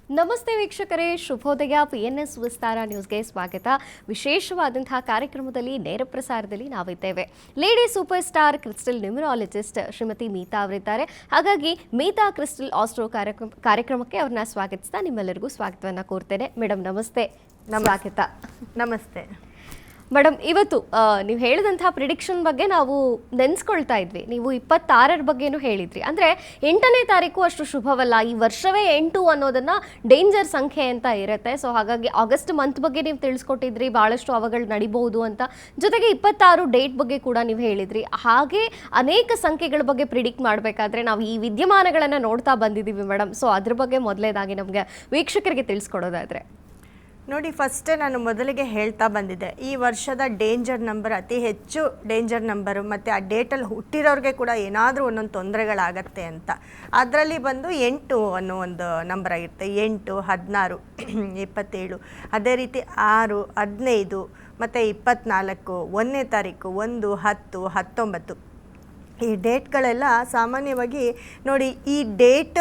ನಮಸ್ತೆ ವೀಕ್ಷಕರೇ, ಶುಭೋದಯ. PNS ವಿಸ್ತಾರ ನ್ಯೂಸ್ಗೆ ಸ್ವಾಗತ. ವಿಶೇಷವಾದಂತಹ ಕಾರ್ಯಕ್ರಮದಲ್ಲಿ ನೇರ ಪ್ರಸಾರದಲ್ಲಿ ನಾವಿದ್ದೇವೆ. Lady super star crystal numerologist Shrimati Meeta ಅವರಿದ್ದಾರೆ. ಹಾಗಾಗಿ ಮೀತಾ ಕ್ರಿಸ್ಟಲ್ ಆಸ್ಟ್ರೋ ಕಾರ್ಯಕ್ರಮಕ್ಕೆ ಅವ್ರನ್ನ ಸ್ವಾಗತಿಸ್ತಾ ನಿಮ್ಮೆಲ್ಲರಿಗೂ ಸ್ವಾಗತವನ್ನು ಕೋರ್ತೇನೆ. ಮೇಡಮ್ ನಮಸ್ತೆ. ಸ್ವಾಗತ. ನಮಸ್ತೆ ಮೇಡಮ್, ಇವತ್ತು ನೀವು ಹೇಳಿದಂತಹ ಪ್ರಿಡಿಕ್ಷನ್ ಬಗ್ಗೆ ನಾವು ನೆನೆಸ್ಕೊಳ್ತಾ ಇದ್ವಿ. ನೀವು 26ರ ಬಗ್ಗೆನೂ ಹೇಳಿದ್ರಿ. ಅಂದರೆ 8ನೇ ತಾರೀಕು ಅಷ್ಟು ಶುಭವಲ್ಲ, ಈ ವರ್ಷವೇ 8 ಅನ್ನೋದನ್ನ ಡೇಂಜರ್ ಸಂಖ್ಯೆ ಅಂತ ಇರುತ್ತೆ. ಸೊ ಹಾಗಾಗಿ ಆಗಸ್ಟ್ ಮಂತ್ ಬಗ್ಗೆ ನೀವು ತಿಳಿಸ್ಕೊಟ್ಟಿದ್ರಿ, ಭಾಳಷ್ಟು ಅವಗಳು ನಡಿಬಹುದು ಅಂತ. ಜೊತೆಗೆ 26 ಡೇಟ್ ಬಗ್ಗೆ ಕೂಡ ನೀವು ಹೇಳಿದ್ರಿ. ಹಾಗೆ ಅನೇಕ ಸಂಖ್ಯೆಗಳ ಬಗ್ಗೆ ಪ್ರಿಡಿಕ್ಟ್ ಮಾಡಬೇಕಾದ್ರೆ ನಾವು ಈ ವಿದ್ಯಮಾನಗಳನ್ನು ನೋಡ್ತಾ ಬಂದಿದ್ದೀವಿ ಮೇಡಮ್. ಸೊ ಅದ್ರ ಬಗ್ಗೆ ಮೊದಲೇದಾಗಿ ನಮಗೆ ವೀಕ್ಷಕರಿಗೆ ತಿಳಿಸ್ಕೊಡೋದಾದ್ರೆ ನೋಡಿ, ಫಸ್ಟೇ ನಾನು ಮೊದಲಿಗೆ ಹೇಳ್ತಾ ಬಂದಿದ್ದೆ, ಈ ವರ್ಷದ ಡೇಂಜರ್ ನಂಬರ್ ಅತಿ ಹೆಚ್ಚು ಡೇಂಜರ್ ನಂಬರು, ಮತ್ತು ಆ ಡೇಟಲ್ಲಿ ಹುಟ್ಟಿರೋರಿಗೆ ಕೂಡ ಏನಾದರೂ ಒಂದೊಂದು ತೊಂದರೆಗಳಾಗತ್ತೆ ಅಂತ. ಅದರಲ್ಲಿ ಬಂದು 8 ಅನ್ನೋ ಒಂದು ನಂಬರ್ ಆಗಿರುತ್ತೆ. 8, 16, 27, ಅದೇ ರೀತಿ 6, 15 ಮತ್ತು 24, 1ನೇ ತಾರೀಕು, 1, 10, 19 ಈ ಡೇಟ್ಗಳೆಲ್ಲ ಸಾಮಾನ್ಯವಾಗಿ ನೋಡಿ, ಈ ಡೇಟ್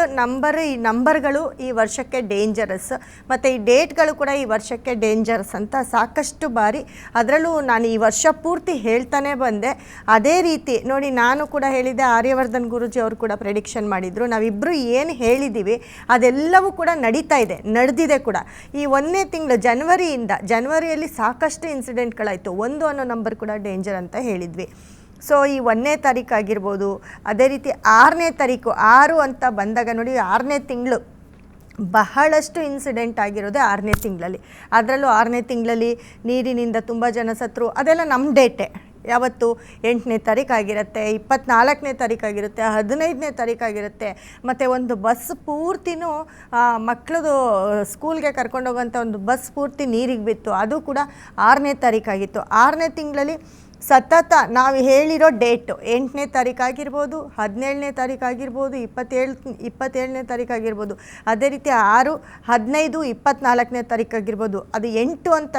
ಈ ನಂಬರ್ಗಳು ಈ ವರ್ಷಕ್ಕೆ ಡೇಂಜರಸ್, ಮತ್ತು ಈ ಡೇಟ್ಗಳು ಕೂಡ ಈ ವರ್ಷಕ್ಕೆ ಡೇಂಜರಸ್ ಅಂತ ಸಾಕಷ್ಟು ಬಾರಿ, ಅದರಲ್ಲೂ ನಾನು ಈ ವರ್ಷ ಪೂರ್ತಿ ಹೇಳ್ತಾನೆ ಬಂದೆ. ಅದೇ ರೀತಿ ನೋಡಿ, ನಾನು ಕೂಡ ಹೇಳಿದ್ದೆ, ಆರ್ಯವರ್ಧನ್ ಗುರೂಜಿ ಅವರು ಕೂಡ ಪ್ರೆಡಿಕ್ಷನ್ ಮಾಡಿದರು. ನಾವಿಬ್ಬರು ಏನು ಹೇಳಿದ್ದೀವಿ ಅದೆಲ್ಲವೂ ಕೂಡ ನಡೀತಾ ಇದೆ, ನಡೆದಿದೆ ಕೂಡ. ಈ 1ನೇ ತಿಂಗಳು ಜನವರಿಯಲ್ಲಿ ಸಾಕಷ್ಟು ಇನ್ಸಿಡೆಂಟ್ಗಳಾಯಿತು. 1 ಅನ್ನೋ ನಂಬರ್ ಕೂಡ ಡೇಂಜರ್ ಅಂತ ಹೇಳಿದ್ವಿ. ಸೊ ಈ 1ನೇ ತಾರೀಕು ಆಗಿರ್ಬೋದು, ಅದೇ ರೀತಿ 6ನೇ ತಾರೀಕು, 6 ಅಂತ ಬಂದಾಗ ನೋಡಿ, 6ನೇ ತಿಂಗಳು ಬಹಳಷ್ಟು ಇನ್ಸಿಡೆಂಟ್ ಆಗಿರೋದೇ 6ನೇ ತಿಂಗಳಲ್ಲಿ. ಅದರಲ್ಲೂ 6ನೇ ತಿಂಗಳಲ್ಲಿ ನೀರಿನಿಂದ ತುಂಬ ಜನ ಸತ್ರು. ಅದೆಲ್ಲ ನಮ್ಮ ಡೇಟೆ. ಯಾವತ್ತು 8ನೇ ತಾರೀಕು ಆಗಿರುತ್ತೆ, 24ನೇ ತಾರೀಕು ಆಗಿರುತ್ತೆ, 15ನೇ ತಾರೀಕು ಆಗಿರುತ್ತೆ. ಮತ್ತು ಒಂದು ಬಸ್ ಪೂರ್ತಿನೂ ಮಕ್ಕಳದು ಸ್ಕೂಲ್ಗೆ ಕರ್ಕೊಂಡೋಗೋಂಥ ಒಂದು ಬಸ್ ಪೂರ್ತಿ ನೀರಿಗೆ ಬಿತ್ತು. ಅದು ಕೂಡ 6ನೇ ತಾರೀಕಾಗಿತ್ತು. 6ನೇ ತಿಂಗಳಲ್ಲಿ ಸತತ ನಾವು ಹೇಳಿರೋ ಡೇಟು 8ನೇ ತಾರೀಕು ಆಗಿರ್ಬೋದು, 17ನೇ ತಾರೀಕು ಆಗಿರ್ಬೋದು, 27ನೇ ತಾರೀಕು ಆಗಿರ್ಬೋದು, ಅದೇ ರೀತಿ 6, 15, 24ನೇ ತಾರೀಕು ಆಗಿರ್ಬೋದು. ಅದು 8 ಅಂತ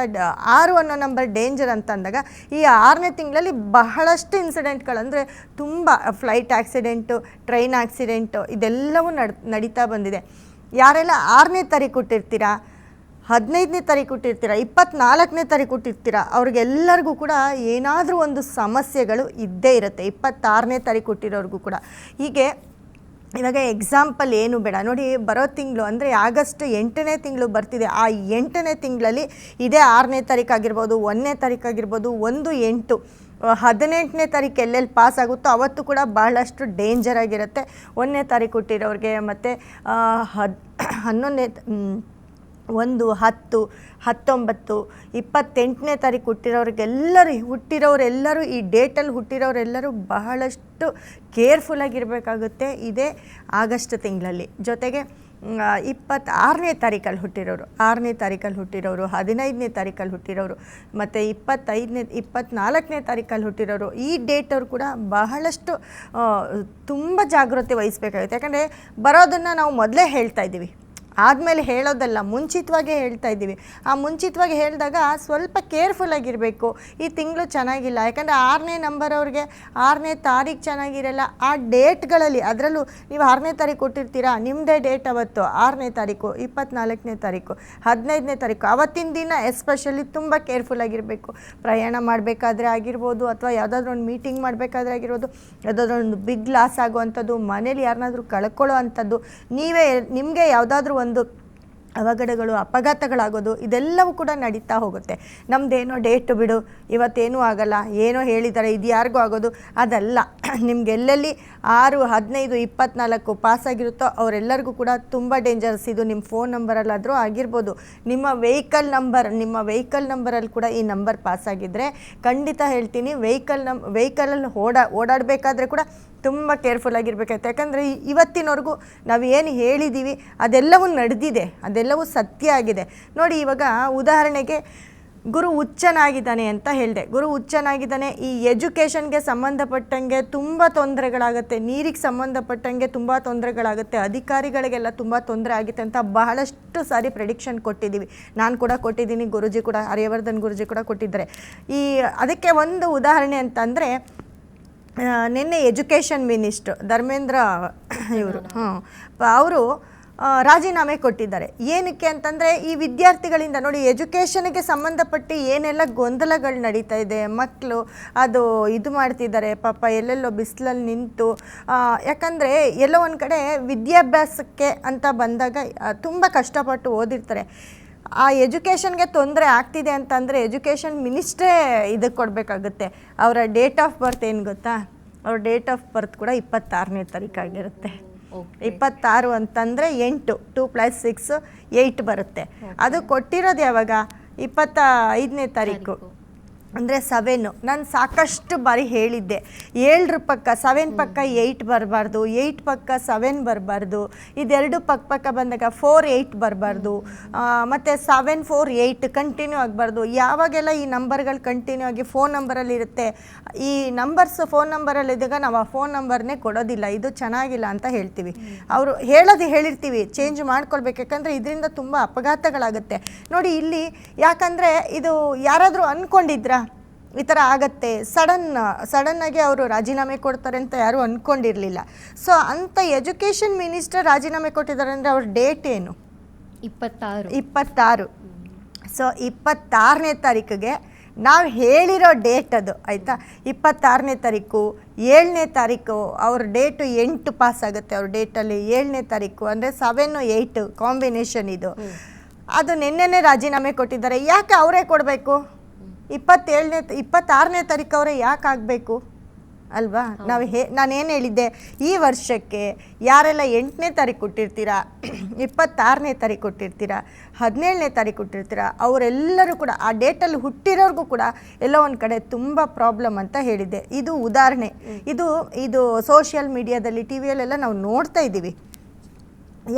6 ಅನ್ನೋ ನಂಬರ್ ಡೇಂಜರ್ ಅಂತ ಅಂದಾಗ ಈ 6ನೇ ತಿಂಗಳಲ್ಲಿ ಬಹಳಷ್ಟು ಇನ್ಸಿಡೆಂಟ್ಗಳು, ಅಂದರೆ ತುಂಬ ಫ್ಲೈಟ್ ಆಕ್ಸಿಡೆಂಟು, ಟ್ರೈನ್ ಆಕ್ಸಿಡೆಂಟು ಇದೆಲ್ಲವೂ ನಡೀತಾ ಬಂದಿದೆ. ಯಾರೆಲ್ಲ 6ನೇ ತಾರೀಕು ಹುಟ್ಟಿರ್ತೀರಾ, 15ನೇ ತಾರೀಕು ಹುಟ್ಟಿರ್ತೀರ, 24ನೇ ತಾರೀಕು ಹುಟ್ಟಿರ್ತೀರ, ಅವ್ರಿಗೆಲ್ಲರಿಗೂ ಕೂಡ ಏನಾದರೂ ಒಂದು ಸಮಸ್ಯೆಗಳು ಇದ್ದೇ ಇರುತ್ತೆ. 26ನೇ ತಾರೀಕು ಹುಟ್ಟಿರೋರಿಗೂ ಕೂಡ ಹೀಗೆ. ಇವಾಗ ಎಕ್ಸಾಂಪಲ್ ಏನು ಬೇಡ ನೋಡಿ, ಬರೋ ತಿಂಗಳು ಅಂದರೆ ಆಗಸ್ಟ್ 8ನೇ ತಿಂಗಳು ಬರ್ತಿದೆ. ಆ 8ನೇ ತಿಂಗಳಲ್ಲಿ ಇದೇ 6ನೇ ತಾರೀಕು ಆಗಿರ್ಬೋದು, 1ನೇ ತಾರೀಕು ಆಗಿರ್ಬೋದು, 1, 8, 18ನೇ ತಾರೀಕು ಎಲ್ಲೆಲ್ಲಿ ಪಾಸ್ ಆಗುತ್ತೋ ಅವತ್ತು ಕೂಡ ಬಹಳಷ್ಟು ಡೇಂಜರ್ ಆಗಿರುತ್ತೆ 1ನೇ ತಾರೀಕು ಹುಟ್ಟಿರೋರಿಗೆ. ಮತ್ತು 11ನೇ 1, 10, 19, 28ನೇ ತಾರೀಕು ಹುಟ್ಟಿರೋರೆಲ್ಲರೂ ಈ ಡೇಟಲ್ಲಿ ಹುಟ್ಟಿರೋರೆಲ್ಲರೂ ಬಹಳಷ್ಟು ಕೇರ್ಫುಲ್ಲಾಗಿರಬೇಕಾಗುತ್ತೆ ಇದೇ ಆಗಸ್ಟ್ ತಿಂಗಳಲ್ಲಿ. ಜೊತೆಗೆ 26ನೇ ತಾರೀಕಲ್ಲಿ ಹುಟ್ಟಿರೋರು, 6ನೇ ತಾರೀಕಲ್ಲಿ ಹುಟ್ಟಿರೋರು, 15ನೇ ತಾರೀಕಲ್ಲಿ ಹುಟ್ಟಿರೋರು, ಮತ್ತು 24ನೇ ತಾರೀಕಲ್ಲಿ ಹುಟ್ಟಿರೋರು, ಈ ಡೇಟವ್ರು ಕೂಡ ಬಹಳಷ್ಟು ತುಂಬ ಜಾಗೃತಿ ವಹಿಸಬೇಕಾಗುತ್ತೆ. ಯಾಕಂದರೆ ಬರೋದನ್ನು ನಾವು ಮೊದಲೇ ಹೇಳ್ತಾ ಇದ್ದೀವಿ, ಆದಮೇಲೆ ಹೇಳೋದಲ್ಲ, ಮುಂಚಿತವಾಗೇ ಹೇಳ್ತಾ ಇದ್ದೀವಿ. ಆ ಮುಂಚಿತವಾಗಿ ಹೇಳಿದಾಗ ಸ್ವಲ್ಪ ಕೇರ್ಫುಲ್ಲಾಗಿರಬೇಕು. ಈ ತಿಂಗಳು ಚೆನ್ನಾಗಿಲ್ಲ, ಯಾಕಂದರೆ 6ನೇ ನಂಬರ್ ಅವ್ರಿಗೆ 6ನೇ ತಾರೀಕು ಚೆನ್ನಾಗಿರಲ್ಲ. ಆ ಡೇಟ್ಗಳಲ್ಲಿ, ಅದರಲ್ಲೂ ನೀವು 6ನೇ ತಾರೀಕು ಕೊಟ್ಟಿರ್ತೀರಾ, ನಿಮ್ಮದೇ ಡೇಟ್ ಅವತ್ತು 6ನೇ ತಾರೀಕು, 24ನೇ ತಾರೀಕು, 15ನೇ ತಾರೀಕು, ಅವತ್ತಿನ ದಿನ ಎಸ್ಪೆಷಲಿ ತುಂಬ ಕೇರ್ಫುಲ್ಲಾಗಿರಬೇಕು. ಪ್ರಯಾಣ ಮಾಡಬೇಕಾದ್ರೆ ಆಗಿರ್ಬೋದು, ಅಥವಾ ಯಾವುದಾದ್ರೂ ಒಂದು ಮೀಟಿಂಗ್ ಮಾಡಬೇಕಾದ್ರೆ ಆಗಿರ್ಬೋದು, ಯಾವುದಾದ್ರೂ ಒಂದು ಬಿಗ್ ಲಾಸ್ ಆಗುವಂಥದ್ದು, ಮನೇಲಿ ಯಾರನ್ನಾದ್ರೂ ಕಳ್ಕೊಳ್ಳೋ ಅಂಥದ್ದು, ನಿಮಗೆ ಯಾವುದಾದ್ರೂ ಒಂದು ಅವಘಡಗಳು, ಅಪಘಾತಗಳಾಗೋದು, ಇದೆಲ್ಲವೂ ಕೂಡ ನಡೀತಾ ಹೋಗುತ್ತೆ. ನಮ್ಮದೇನೋ ಡೇಟು ಬಿಡು, ಇವತ್ತೇನೂ ಆಗಲ್ಲ, ಏನೋ ಹೇಳಿದ್ದಾರೆ, ಇದು ಯಾರಿಗೂ ಆಗೋದು ಅದಲ್ಲ. ನಿಮ್ಗೆ ಎಲ್ಲೆಲ್ಲಿ 6, 15, 24 ಪಾಸಾಗಿರುತ್ತೋ ಅವರೆಲ್ಲರಿಗೂ ಕೂಡ ತುಂಬ ಡೇಂಜರಸ್. ಇದು ನಿಮ್ಮ ಫೋನ್ ನಂಬರಲ್ಲಾದರೂ ಆಗಿರ್ಬೋದು, ನಿಮ್ಮ ವೆಹಿಕಲ್ ನಂಬರಲ್ಲಿ ಕೂಡ ಈ ನಂಬರ್ ಪಾಸಾಗಿದ್ದರೆ ಖಂಡಿತ ಹೇಳ್ತೀನಿ, ವೆಹಿಕಲಲ್ಲಿ ಓಡಾಡಬೇಕಾದ್ರೆ ಕೂಡ ತುಂಬ ಕೇರ್ಫುಲ್ಲಾಗಿರ್ಬೇಕಾಯ್ತು. ಯಾಕಂದರೆ ಇವತ್ತಿನವರೆಗೂ ನಾವು ಏನು ಹೇಳಿದ್ದೀವಿ ಅದೆಲ್ಲವೂ ನಡೆದಿದೆ, ಅದೆಲ್ಲವೂ ಸತ್ಯ ಆಗಿದೆ. ನೋಡಿ, ಇವಾಗ ಉದಾಹರಣೆಗೆ ಗುರು ಉಚ್ಚನಾಗಿದ್ದಾನೆ ಅಂತ ಹೇಳಿದೆ. ಗುರು ಉಚ್ಚನಾಗಿದ್ದಾನೆ, ಈ ಎಜುಕೇಷನ್ಗೆ ಸಂಬಂಧಪಟ್ಟಂಗೆ ತುಂಬ ತೊಂದರೆಗಳಾಗುತ್ತೆ, ನೀರಿಗೆ ಸಂಬಂಧಪಟ್ಟಂಗೆ ತುಂಬ ತೊಂದರೆಗಳಾಗುತ್ತೆ, ಅಧಿಕಾರಿಗಳಿಗೆಲ್ಲ ತುಂಬ ತೊಂದರೆ ಆಗುತ್ತೆ ಅಂತ ಬಹಳಷ್ಟು ಸಾರಿ ಪ್ರೆಡಿಕ್ಷನ್ ಕೊಟ್ಟಿದ್ದೀವಿ. ನಾನು ಕೂಡ ಕೊಟ್ಟಿದ್ದೀನಿ, ಗುರುಜಿ ಕೂಡ, ಆರ್ಯವರ್ಧನ್ ಗುರುಜಿ ಕೂಡ ಕೊಟ್ಟಿದ್ದಾರೆ. ಅದಕ್ಕೆ ಒಂದು ಉದಾಹರಣೆ ಅಂತಂದರೆ, ನಿನ್ನೆ ಎಜುಕೇಷನ್ ಮಿನಿಸ್ಟ್ರು ಧರ್ಮೇಂದ್ರ ಇವರು ಅವರು ರಾಜೀನಾಮೆ ಕೊಟ್ಟಿದ್ದಾರೆ. ಏನಕ್ಕೆ ಅಂತಂದರೆ ಈ ವಿದ್ಯಾರ್ಥಿಗಳಿಂದ ನೋಡಿ ಎಜುಕೇಷನ್ಗೆ ಸಂಬಂಧಪಟ್ಟು ಏನೆಲ್ಲ ಗೊಂದಲಗಳು ನಡೀತಾ ಇದೆ, ಮಕ್ಕಳು ಅದು ಇದು ಮಾಡ್ತಿದ್ದಾರೆ ಪಾಪ ಎಲ್ಲೆಲ್ಲೋ ಬಿಸಿಲಲ್ಲಿ ನಿಂತು. ಯಾಕಂದರೆ ಎಲ್ಲೋ ಒಂದು ಕಡೆ ವಿದ್ಯಾಭ್ಯಾಸಕ್ಕೆ ಅಂತ ಬಂದಾಗ ತುಂಬ ಕಷ್ಟಪಟ್ಟು ಓದಿರ್ತಾರೆ. ಆ ಎಜುಕೇಷನ್ಗೆ ತೊಂದರೆ ಆಗ್ತಿದೆ ಅಂತಂದರೆ ಎಜುಕೇಷನ್ ಮಿನಿಸ್ಟ್ರೇ ಇದಕ್ಕೆ ಕೊಡಬೇಕಾಗುತ್ತೆ. ಅವರ ಡೇಟ್ ಆಫ್ ಬರ್ತ್ ಏನು ಗೊತ್ತಾ? ಅವ್ರ ಡೇಟ್ ಆಫ್ ಬರ್ತ್ ಕೂಡ 26ನೇ ತಾರೀಕಾಗಿರುತ್ತೆ. 26 ಅಂತಂದರೆ 8, 2 + 6 8 ಬರುತ್ತೆ. ಅದು ಕೊಟ್ಟಿರೋದು ಯಾವಾಗ? 25ನೇ ತಾರೀಕು ಅಂದರೆ 7. ನಾನು ಸಾಕಷ್ಟು ಬಾರಿ ಹೇಳಿದ್ದೆ 7 ಪಕ್ಕ 7 ಪಕ್ಕ 8 ಬರಬಾರ್ದು, 8 ಪಕ್ಕ 7 ಬರಬಾರ್ದು, ಇದೆರಡು ಪಕ್ಕ ಬಂದಾಗ 4 8 ಬರಬಾರ್ದು, ಮತ್ತು 7 4 8 ಕಂಟಿನ್ಯೂ ಆಗಬಾರ್ದು. ಯಾವಾಗೆಲ್ಲ ಈ ನಂಬರ್ಗಳು ಕಂಟಿನ್ಯೂ ಆಗಿ ಫೋನ್ ನಂಬರಲ್ಲಿ ಇರುತ್ತೆ, ಈ ನಂಬರ್ಸ್ ಫೋನ್ ನಂಬರಲ್ಲಿ ಇದ್ದಾಗ ನಾವು ಆ ಫೋನ್ ನಂಬರ್ನೇ ಕೊಡೋದಿಲ್ಲ, ಇದು ಚೆನ್ನಾಗಿಲ್ಲ ಅಂತ ಹೇಳ್ತೀವಿ. ಅವರು ಹೇಳಿರ್ತೀವಿ, ಚೇಂಜ್ ಮಾಡ್ಕೊಳ್ಬೇಕು, ಯಾಕಂದರೆ ಇದರಿಂದ ತುಂಬ ಅಪಘಾತಗಳಾಗುತ್ತೆ. ನೋಡಿ ಯಾಕಂದರೆ ಇದು ಯಾರಾದರೂ ಅಂದ್ಕೊಂಡಿದ್ರಾ ಈ ಥರ ಆಗತ್ತೆ? ಸಡನ್ನಾಗಿ ಅವರು ರಾಜೀನಾಮೆ ಕೊಡ್ತಾರೆ ಅಂತ ಯಾರೂ ಅಂದ್ಕೊಂಡಿರಲಿಲ್ಲ. ಸೊ ಅಂಥ ಎಜುಕೇಷನ್ ಮಿನಿಸ್ಟರ್ ರಾಜೀನಾಮೆ ಕೊಟ್ಟಿದ್ದಾರೆ ಅಂದರೆ ಅವ್ರ ಡೇಟ್ ಏನು? 26. ಸೊ 26ನೇ ತಾರೀಕಿಗೆ ನಾವು ಹೇಳಿರೋ ಡೇಟ್ ಅದು, ಆಯಿತಾ? 26ನೇ ತಾರೀಕು 7ನೇ ತಾರೀಕು ಅವ್ರ ಡೇಟು 8 ಪಾಸ್ ಆಗುತ್ತೆ. ಅವ್ರ ಡೇಟಲ್ಲಿ 7ನೇ ತಾರೀಕು ಅಂದರೆ 7 8 ಕಾಂಬಿನೇಷನ್ ಇದು. ಅದು ನಿನ್ನೆನೇ ರಾಜೀನಾಮೆ ಕೊಟ್ಟಿದ್ದಾರೆ. ಯಾಕೆ ಅವರೇ ಕೊಡಬೇಕು? 26ನೇ ತಾರೀಕು ಅವರೇ ಯಾಕೆ ಆಗಬೇಕು ಅಲ್ವಾ? ನಾನೇನು ಹೇಳಿದ್ದೆ, ಈ ವರ್ಷಕ್ಕೆ ಯಾರೆಲ್ಲ 8ನೇ ತಾರೀಕು ಕೊಟ್ಟಿರ್ತೀರಾ, 26ನೇ ತಾರೀಕು ಕೊಟ್ಟಿರ್ತೀರಾ, 17ನೇ ತಾರೀಕು ಕೊಟ್ಟಿರ್ತೀರಾ, ಅವರೆಲ್ಲರೂ ಕೂಡ ಆ ಡೇಟಲ್ಲಿ ಹುಟ್ಟಿರೋರ್ಗೂ ಕೂಡ ಎಲ್ಲೋ ಒಂದು ಕಡೆ ತುಂಬ ಪ್ರಾಬ್ಲಮ್ ಅಂತ ಹೇಳಿದ್ದೆ. ಇದು ಉದಾಹರಣೆ. ಇದು ಸೋಷಿಯಲ್ ಮೀಡಿಯಾದಲ್ಲಿ ಟಿ ವಿಯಲ್ಲೆಲ್ಲ ನಾವು ನೋಡ್ತಾ ಇದ್ದೀವಿ.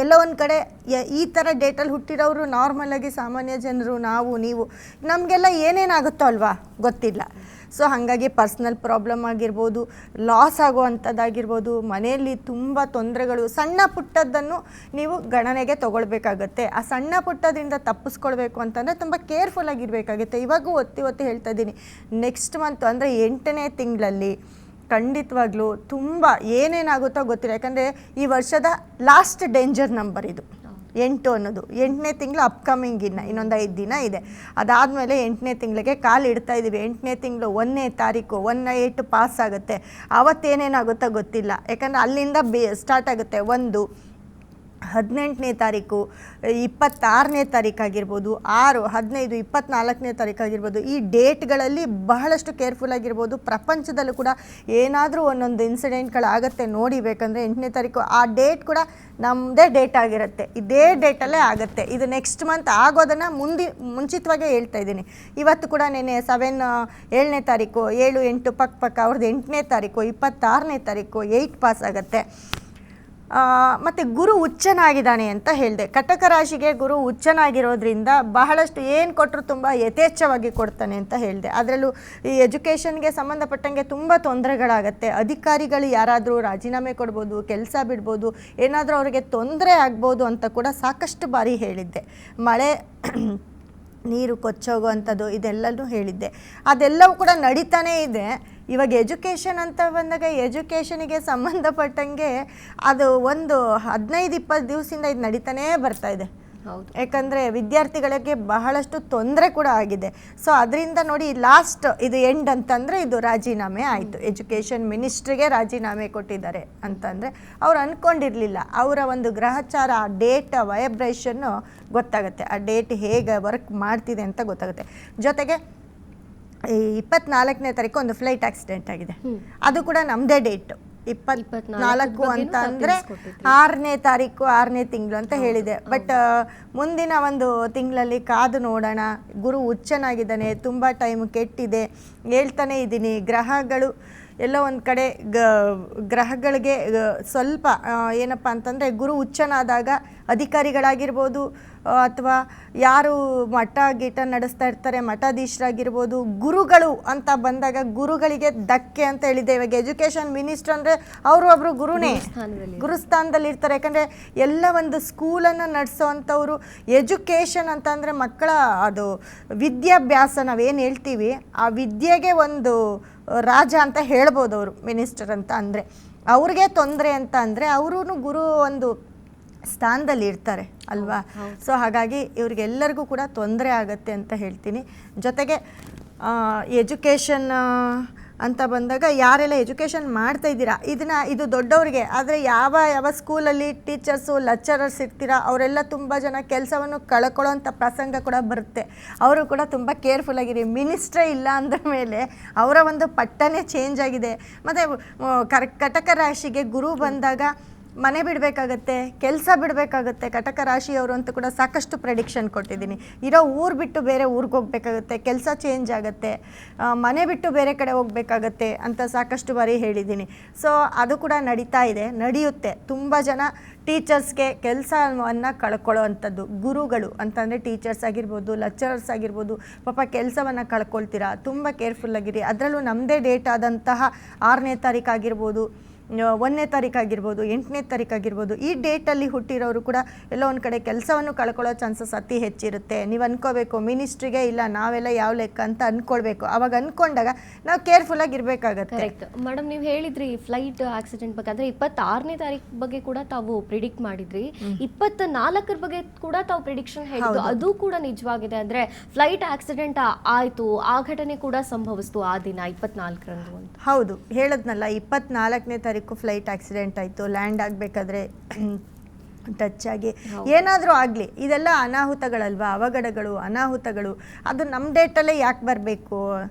ಎಲ್ಲೋ ಒಂದು ಕಡೆ ಈ ಥರ ಡೇಟಲ್ಲಿ ಹುಟ್ಟಿರೋರು ನಾರ್ಮಲಾಗಿ ಸಾಮಾನ್ಯ ಜನರು, ನೀವು ನಮಗೆಲ್ಲ ಏನೇನಾಗುತ್ತೋ ಅಲ್ವಾ ಗೊತ್ತಿಲ್ಲ. ಸೊ ಹಾಗಾಗಿ ಪರ್ಸ್ನಲ್ ಪ್ರಾಬ್ಲಮ್ ಆಗಿರ್ಬೋದು, ಲಾಸ್ ಆಗುವಂಥದ್ದಾಗಿರ್ಬೋದು, ಮನೆಯಲ್ಲಿ ತುಂಬ ತೊಂದರೆಗಳು, ಸಣ್ಣ ಪುಟ್ಟದ್ದನ್ನು ನೀವು ಗಣನೆಗೆ ತೊಗೊಳ್ಬೇಕಾಗತ್ತೆ. ಆ ಸಣ್ಣ ಪುಟ್ಟದಿಂದ ತಪ್ಪಿಸ್ಕೊಳ್ಬೇಕು ಅಂತಂದರೆ ತುಂಬ ಕೇರ್ಫುಲ್ ಆಗಿರಬೇಕಾಗುತ್ತೆ. ಇವಾಗೂ ಒತ್ತಿ ಹೇಳ್ತಾ ಇದ್ದೀನಿ, ನೆಕ್ಸ್ಟ್ ಮಂತ್ ಅಂದರೆ 8ನೇ ತಿಂಗಳಲ್ಲಿ ಖಂಡಿತವಾಗ್ಲೂ ತುಂಬ ಏನೇನಾಗುತ್ತೋ ಗೊತ್ತಿಲ್ಲ. ಯಾಕಂದರೆ ಈ ವರ್ಷದ ಲಾಸ್ಟ್ ಡೇಂಜರ್ ನಂಬರ್ ಇದು 8 ಅನ್ನೋದು. 8ನೇ ತಿಂಗಳು ಅಪ್ಕಮಿಂಗ್ ಇನ್ನೊಂದು 5 ದಿನ ಇದೆ. ಅದಾದಮೇಲೆ 8ನೇ ತಿಂಗಳಿಗೆ ಕಾಲಿಡ್ತಾ ಇದ್ದೀವಿ. 8ನೇ ತಿಂಗಳು 1ನೇ ತಾರೀಕು 1 ಪಾಸ್ ಆಗುತ್ತೆ. ಆವತ್ತೇನೇನಾಗುತ್ತೋ ಗೊತ್ತಿಲ್ಲ. ಯಾಕಂದರೆ ಅಲ್ಲಿಂದ ಸ್ಟಾರ್ಟ್ ಆಗುತ್ತೆ. 1 18ನೇ ತಾರೀಕು, 26ನೇ ತಾರೀಕಾಗಿರ್ಬೋದು, 6 15 24ನೇ ತಾರೀಕಾಗಿರ್ಬೋದು. ಈ ಡೇಟ್ಗಳಲ್ಲಿ ಬಹಳಷ್ಟು ಕೇರ್ಫುಲ್ ಆಗಿರ್ಬೋದು. ಪ್ರಪಂಚದಲ್ಲೂ ಕೂಡ ಏನಾದರೂ ಒಂದೊಂದು ಇನ್ಸಿಡೆಂಟ್ಗಳಾಗತ್ತೆ ನೋಡಿ. ಬೇಕಂದರೆ 8ನೇ ತಾರೀಕು ಆ ಡೇಟ್ ಕೂಡ ನಮ್ಮದೇ ಡೇಟ್ ಆಗಿರುತ್ತೆ. ಇದೇ ಡೇಟಲ್ಲೇ ಆಗುತ್ತೆ. ಇದು ನೆಕ್ಸ್ಟ್ ಮಂತ್ ಆಗೋದನ್ನು ಮುಂಚಿತವಾಗೇ ಹೇಳ್ತಾ ಇದ್ದೀನಿ. ಇವತ್ತು ಕೂಡ ನೆನೆ 7ನೇ ತಾರೀಕು 7 8 ಪಕ್ಕ ಅವ್ರದ್ದು 8ನೇ ತಾರೀಕು 26ನೇ ತಾರೀಕು 8 ಪಾಸ್ ಆಗುತ್ತೆ. ಮತ್ತು ಗುರು ಉಚ್ಚನಾಗಿದ್ದಾನೆ ಅಂತ ಹೇಳಿದೆ. ಕಟಕ ರಾಶಿಗೆ ಗುರು ಉಚ್ಚನಾಗಿರೋದ್ರಿಂದ ಬಹಳಷ್ಟು ಏನು ಕೊಟ್ಟರು ತುಂಬ ಯಥೇಚ್ಛವಾಗಿ ಕೊಡ್ತಾನೆ ಅಂತ ಹೇಳಿದೆ. ಅದರಲ್ಲೂ ಈ ಎಜುಕೇಷನ್ಗೆ ಸಂಬಂಧಪಟ್ಟಂಗೆ ತುಂಬ ತೊಂದರೆಗಳಾಗತ್ತೆ. ಅಧಿಕಾರಿಗಳು ಯಾರಾದರೂ ರಾಜೀನಾಮೆ ಕೊಡ್ಬೋದು, ಕೆಲಸ ಬಿಡ್ಬೋದು, ಏನಾದರೂ ಅವರಿಗೆ ತೊಂದರೆ ಆಗ್ಬೋದು ಅಂತ ಕೂಡ ಸಾಕಷ್ಟು ಬಾರಿ ಹೇಳಿದ್ದೆ. ಮಳೆ ನೀರು ಕೊಚ್ಚೋಗುವಂಥದ್ದು ಇದೆಲ್ಲವೂ ಹೇಳಿದ್ದೆ. ಅದೆಲ್ಲವೂ ಕೂಡ ನಡೀತಾನೇ ಇದೆ. ಇವಾಗ ಎಜುಕೇಷನ್ ಅಂತ ಬಂದಾಗ ಎಜುಕೇಷನಿಗೆ ಸಂಬಂಧಪಟ್ಟಂಗೆ ಅದು ಒಂದು 15-20 ದಿವಸದಿಂದ ಇದು ನಡೀತಾನೇ ಬರ್ತಾ ಇದೆ. ಯಾಕಂದರೆ ವಿದ್ಯಾರ್ಥಿಗಳಿಗೆ ಬಹಳಷ್ಟು ತೊಂದರೆ ಕೂಡ ಆಗಿದೆ. ಸೊ ಅದರಿಂದ ನೋಡಿ ಲಾಸ್ಟ್ ಇದು ಎಂಡ್ ಅಂತಂದರೆ ಇದು ರಾಜೀನಾಮೆ ಆಯಿತು. ಎಜುಕೇಷನ್ ಮಿನಿಸ್ಟ್ರಿಗೆ ರಾಜೀನಾಮೆ ಕೊಟ್ಟಿದ್ದಾರೆ ಅಂತಂದರೆ ಅವ್ರು ಅಂದ್ಕೊಂಡಿರಲಿಲ್ಲ. ಅವರ ಒಂದು ಗ್ರಹಚಾರ, ಆ ಡೇಟ್ ವೈಬ್ರೇಷನ್ನು ಗೊತ್ತಾಗುತ್ತೆ. ಆ ಡೇಟ್ ಹೇಗೆ ವರ್ಕ್ ಮಾಡ್ತಿದೆ ಅಂತ ಗೊತ್ತಾಗುತ್ತೆ. ಜೊತೆಗೆ 24ನೇ ತಾರೀಕು ಒಂದು ಫ್ಲೈಟ್ ಆಕ್ಸಿಡೆಂಟ್ ಆಗಿದೆ. ಅದು ಕೂಡ ನಮ್ಮದೇ ಡೇಟ್ 24 ಅಂತ ಅಂದರೆ 6ನೇ ತಾರೀಕು 6ನೇ ತಿಂಗಳು ಅಂತ ಹೇಳಿದೆ. ಬಟ್ ಮುಂದಿನ ಒಂದು ತಿಂಗಳಲ್ಲಿ ಕಾದು ನೋಡೋಣ. ಗುರು ಉಚ್ಚನಾಗಿದ್ದಾನೆ, ತುಂಬ ಟೈಮ್ ಕೆಟ್ಟಿದೆ ಹೇಳ್ತಾನೆ ಇದ್ದೀನಿ. ಗ್ರಹಗಳು ಎಲ್ಲೋ ಒಂದು ಕಡೆ ಗ್ರಹಗಳಿಗೆ ಸ್ವಲ್ಪ ಏನಪ್ಪ ಅಂತಂದರೆ ಗುರು ಉಚ್ಚನಾದಾಗ ಅಧಿಕಾರಿಗಳಾಗಿರ್ಬೋದು ಅಥವಾ ಯಾರು ಮಠ ಗೀಟ ನಡೆಸ್ತಾ ಇರ್ತಾರೆ ಮಠಾಧೀಶರಾಗಿರ್ಬೋದು, ಗುರುಗಳು ಅಂತ ಬಂದಾಗ ಗುರುಗಳಿಗೆ ಧಕ್ಕೆ ಅಂತ ಹೇಳಿದೆ. ಇವಾಗ ಎಜುಕೇಷನ್ ಮಿನಿಸ್ಟರ್ ಅಂದರೆ ಅವರು ಒಬ್ಬರು ಗುರುಸ್ಥಾನದಲ್ಲಿ ಇರ್ತಾರೆ. ಯಾಕಂದರೆ ಎಲ್ಲ ಒಂದು ಸ್ಕೂಲನ್ನು ನಡೆಸೋವಂಥವ್ರು. ಎಜುಕೇಷನ್ ಅಂತಂದರೆ ಮಕ್ಕಳ ಅದು ವಿದ್ಯಾಭ್ಯಾಸ ನಾವೇನು ಹೇಳ್ತೀವಿ ಆ ವಿದ್ಯೆಗೆ ಒಂದು ರಾಜ ಅಂತ ಹೇಳ್ಬೋದು ಅವರು ಮಿನಿಸ್ಟರ್ ಅಂತ ಅಂದರೆ. ಅವ್ರಿಗೆ ತೊಂದರೆ ಅಂತ ಅಂದರೆ ಅವರು ಗುರು ಒಂದು ಸ್ಥಾನದಲ್ಲಿ ಇರ್ತಾರೆ ಅಲ್ವಾ. ಸೊ ಹಾಗಾಗಿ ಇವ್ರಿಗೆಲ್ಲರಿಗೂ ಕೂಡ ತೊಂದರೆ ಆಗುತ್ತೆ ಅಂತ ಹೇಳ್ತೀನಿ. ಜೊತೆಗೆ ಎಜುಕೇಷನ್ ಅಂತ ಬಂದಾಗ ಯಾರೆಲ್ಲ ಎಜುಕೇಷನ್ ಮಾಡ್ತಾ ಇದ್ದೀರಾ ಇದು ದೊಡ್ಡವ್ರಿಗೆ, ಆದರೆ ಯಾವ ಸ್ಕೂಲಲ್ಲಿ ಟೀಚರ್ಸು ಲೆಕ್ಚರರ್ಸ್ ಇರ್ತೀರಾ ಅವರೆಲ್ಲ ತುಂಬ ಜನ ಕೆಲಸವನ್ನು ಕಳ್ಕೊಳ್ಳೋಂಥ ಪ್ರಸಂಗ ಕೂಡ ಬರುತ್ತೆ. ಅವರು ಕೂಡ ತುಂಬ ಕೇರ್ಫುಲ್ಲಾಗಿರಿ. ಮಿನಿಸ್ಟ್ರೇ ಇಲ್ಲ ಅಂದ ಮೇಲೆ ಅವರ ಒಂದು ಪಟ್ಟನೇ ಚೇಂಜ್ ಆಗಿದೆ. ಮತ್ತು ಕಟಕ ರಾಶಿಗೆ ಗುರು ಬಂದಾಗ ಮನೆ ಬಿಡಬೇಕಾಗತ್ತೆ, ಕೆಲಸ ಬಿಡಬೇಕಾಗತ್ತೆ. ಕಟಕ ರಾಶಿಯವರು ಅಂತ ಕೂಡ ಸಾಕಷ್ಟು ಪ್ರೆಡಿಕ್ಷನ್ ಕೊಟ್ಟಿದ್ದೀನಿ. ಇರೋ ಊರು ಬಿಟ್ಟು ಬೇರೆ ಊರಿಗೆ ಹೋಗಬೇಕಾಗತ್ತೆ, ಕೆಲಸ ಚೇಂಜ್ ಆಗುತ್ತೆ, ಮನೆ ಬಿಟ್ಟು ಬೇರೆ ಕಡೆ ಹೋಗಬೇಕಾಗತ್ತೆ ಅಂತ ಸಾಕಷ್ಟು ಬಾರಿ ಹೇಳಿದ್ದೀನಿ. ಸೊ ಅದು ಕೂಡ ನಡೀತಾ ಇದೆ, ನಡೆಯುತ್ತೆ. ತುಂಬ ಜನ ಟೀಚರ್ಸ್ಗೆ ಕೆಲಸವನ್ನು ಕಳ್ಕೊಳ್ಳೋ ಅಂಥದ್ದು, ಗುರುಗಳು ಅಂತಂದರೆ ಟೀಚರ್ಸ್ ಆಗಿರ್ಬೋದು, ಲೆಕ್ಚರರ್ಸ್ ಆಗಿರ್ಬೋದು, ಪಾಪ ಕೆಲಸವನ್ನು ಕಳ್ಕೊಳ್ತೀರಾ. ತುಂಬ ಕೇರ್ಫುಲ್ಲಾಗಿರಿ. ಅದರಲ್ಲೂ ನಮ್ಮದೇ ಡೇಟ್ ಆದಂತಹ 6ನೇ ತಾರೀಕು ಆಗಿರ್ಬೋದು, 1ನೇ ತಾರೀಕು ಆಗಿರ್ಬೋದು, 8ನೇ ತಾರೀಕು ಆಗಿರ್ಬೋದು, ಈ ಡೇಟಲ್ಲಿ ಹುಟ್ಟಿರೋರು ಕೂಡ ಎಲ್ಲೋ ಒಂದು ಕಡೆ ಕೆಲಸವನ್ನು ಕಳ್ಕೊಳ್ಳೋ ಚಾನ್ಸಸ್ ಅತಿ ಹೆಚ್ಚಿರುತ್ತೆ. ನೀವು ಅಂದ್ಕೋಬೇಕು ಮಿನಿಸ್ಟ್ರಿಗೆ ಇಲ್ಲ ನಾವೆಲ್ಲ ಯಾವ ಲೆಕ್ಕ ಅಂತ ಅಂದ್ಕೊಳ್ಬೇಕು. ಅವಾಗ ಅಂದ್ಕೊಂಡಾಗ ನಾವು ಕೇರ್ಫುಲ್ಲಾಗಿ ಇರಬೇಕಾಗತ್ತೆ. ಕರೆಕ್ಟ್ ಮೇಡಮ್, ನೀವು ಹೇಳಿದ್ರಿ ಫ್ಲೈಟ್ ಆಕ್ಸಿಡೆಂಟ್ ಬಗ್ಗೆ, ಅಂದರೆ 26ನೇ ತಾರೀಕು ಬಗ್ಗೆ ಕೂಡ ತಾವು ಪ್ರಿಡಿಕ್ಟ್ ಮಾಡಿದ್ರಿ, 24ರ ಬಗ್ಗೆ ಕೂಡ ತಾವು ಪ್ರಿಡಿಕ್ಷನ್ ಹೇಳಿದ್ದು, ಅದು ಕೂಡ ನಿಜವಾಗಿದೆ. ಅಂದರೆ ಫ್ಲೈಟ್ ಆಕ್ಸಿಡೆಂಟ್ ಆಯಿತು, ಆ ಘಟನೆ ಕೂಡ ಸಂಭವಿಸ್ತು ಆ ದಿನ 24ರಂದು ಅಂತ. ಹೌದು, ಹೇಳದ್ನಲ್ಲ 24ನೇ ತಾರೀಕು ಫ್ಲೈಟ್ ಆಕ್ಸಿಡೆಂಟ್ ಆಯಿತು. ಲ್ಯಾಂಡ್ ಆಗಬೇಕಾದ್ರೆ ಟಚ್ ಆಗಿ ಏನಾದರೂ ಆಗಲಿ, ಇದೆಲ್ಲ ಅನಾಹುತಗಳಲ್ವಾ, ಅವಘಡಗಳು, ಅನಾಹುತಗಳು. ಅದು ನಮ್ಮ ಡೇಟಲ್ಲೇ ಯಾಕೆ ಬರಬೇಕು?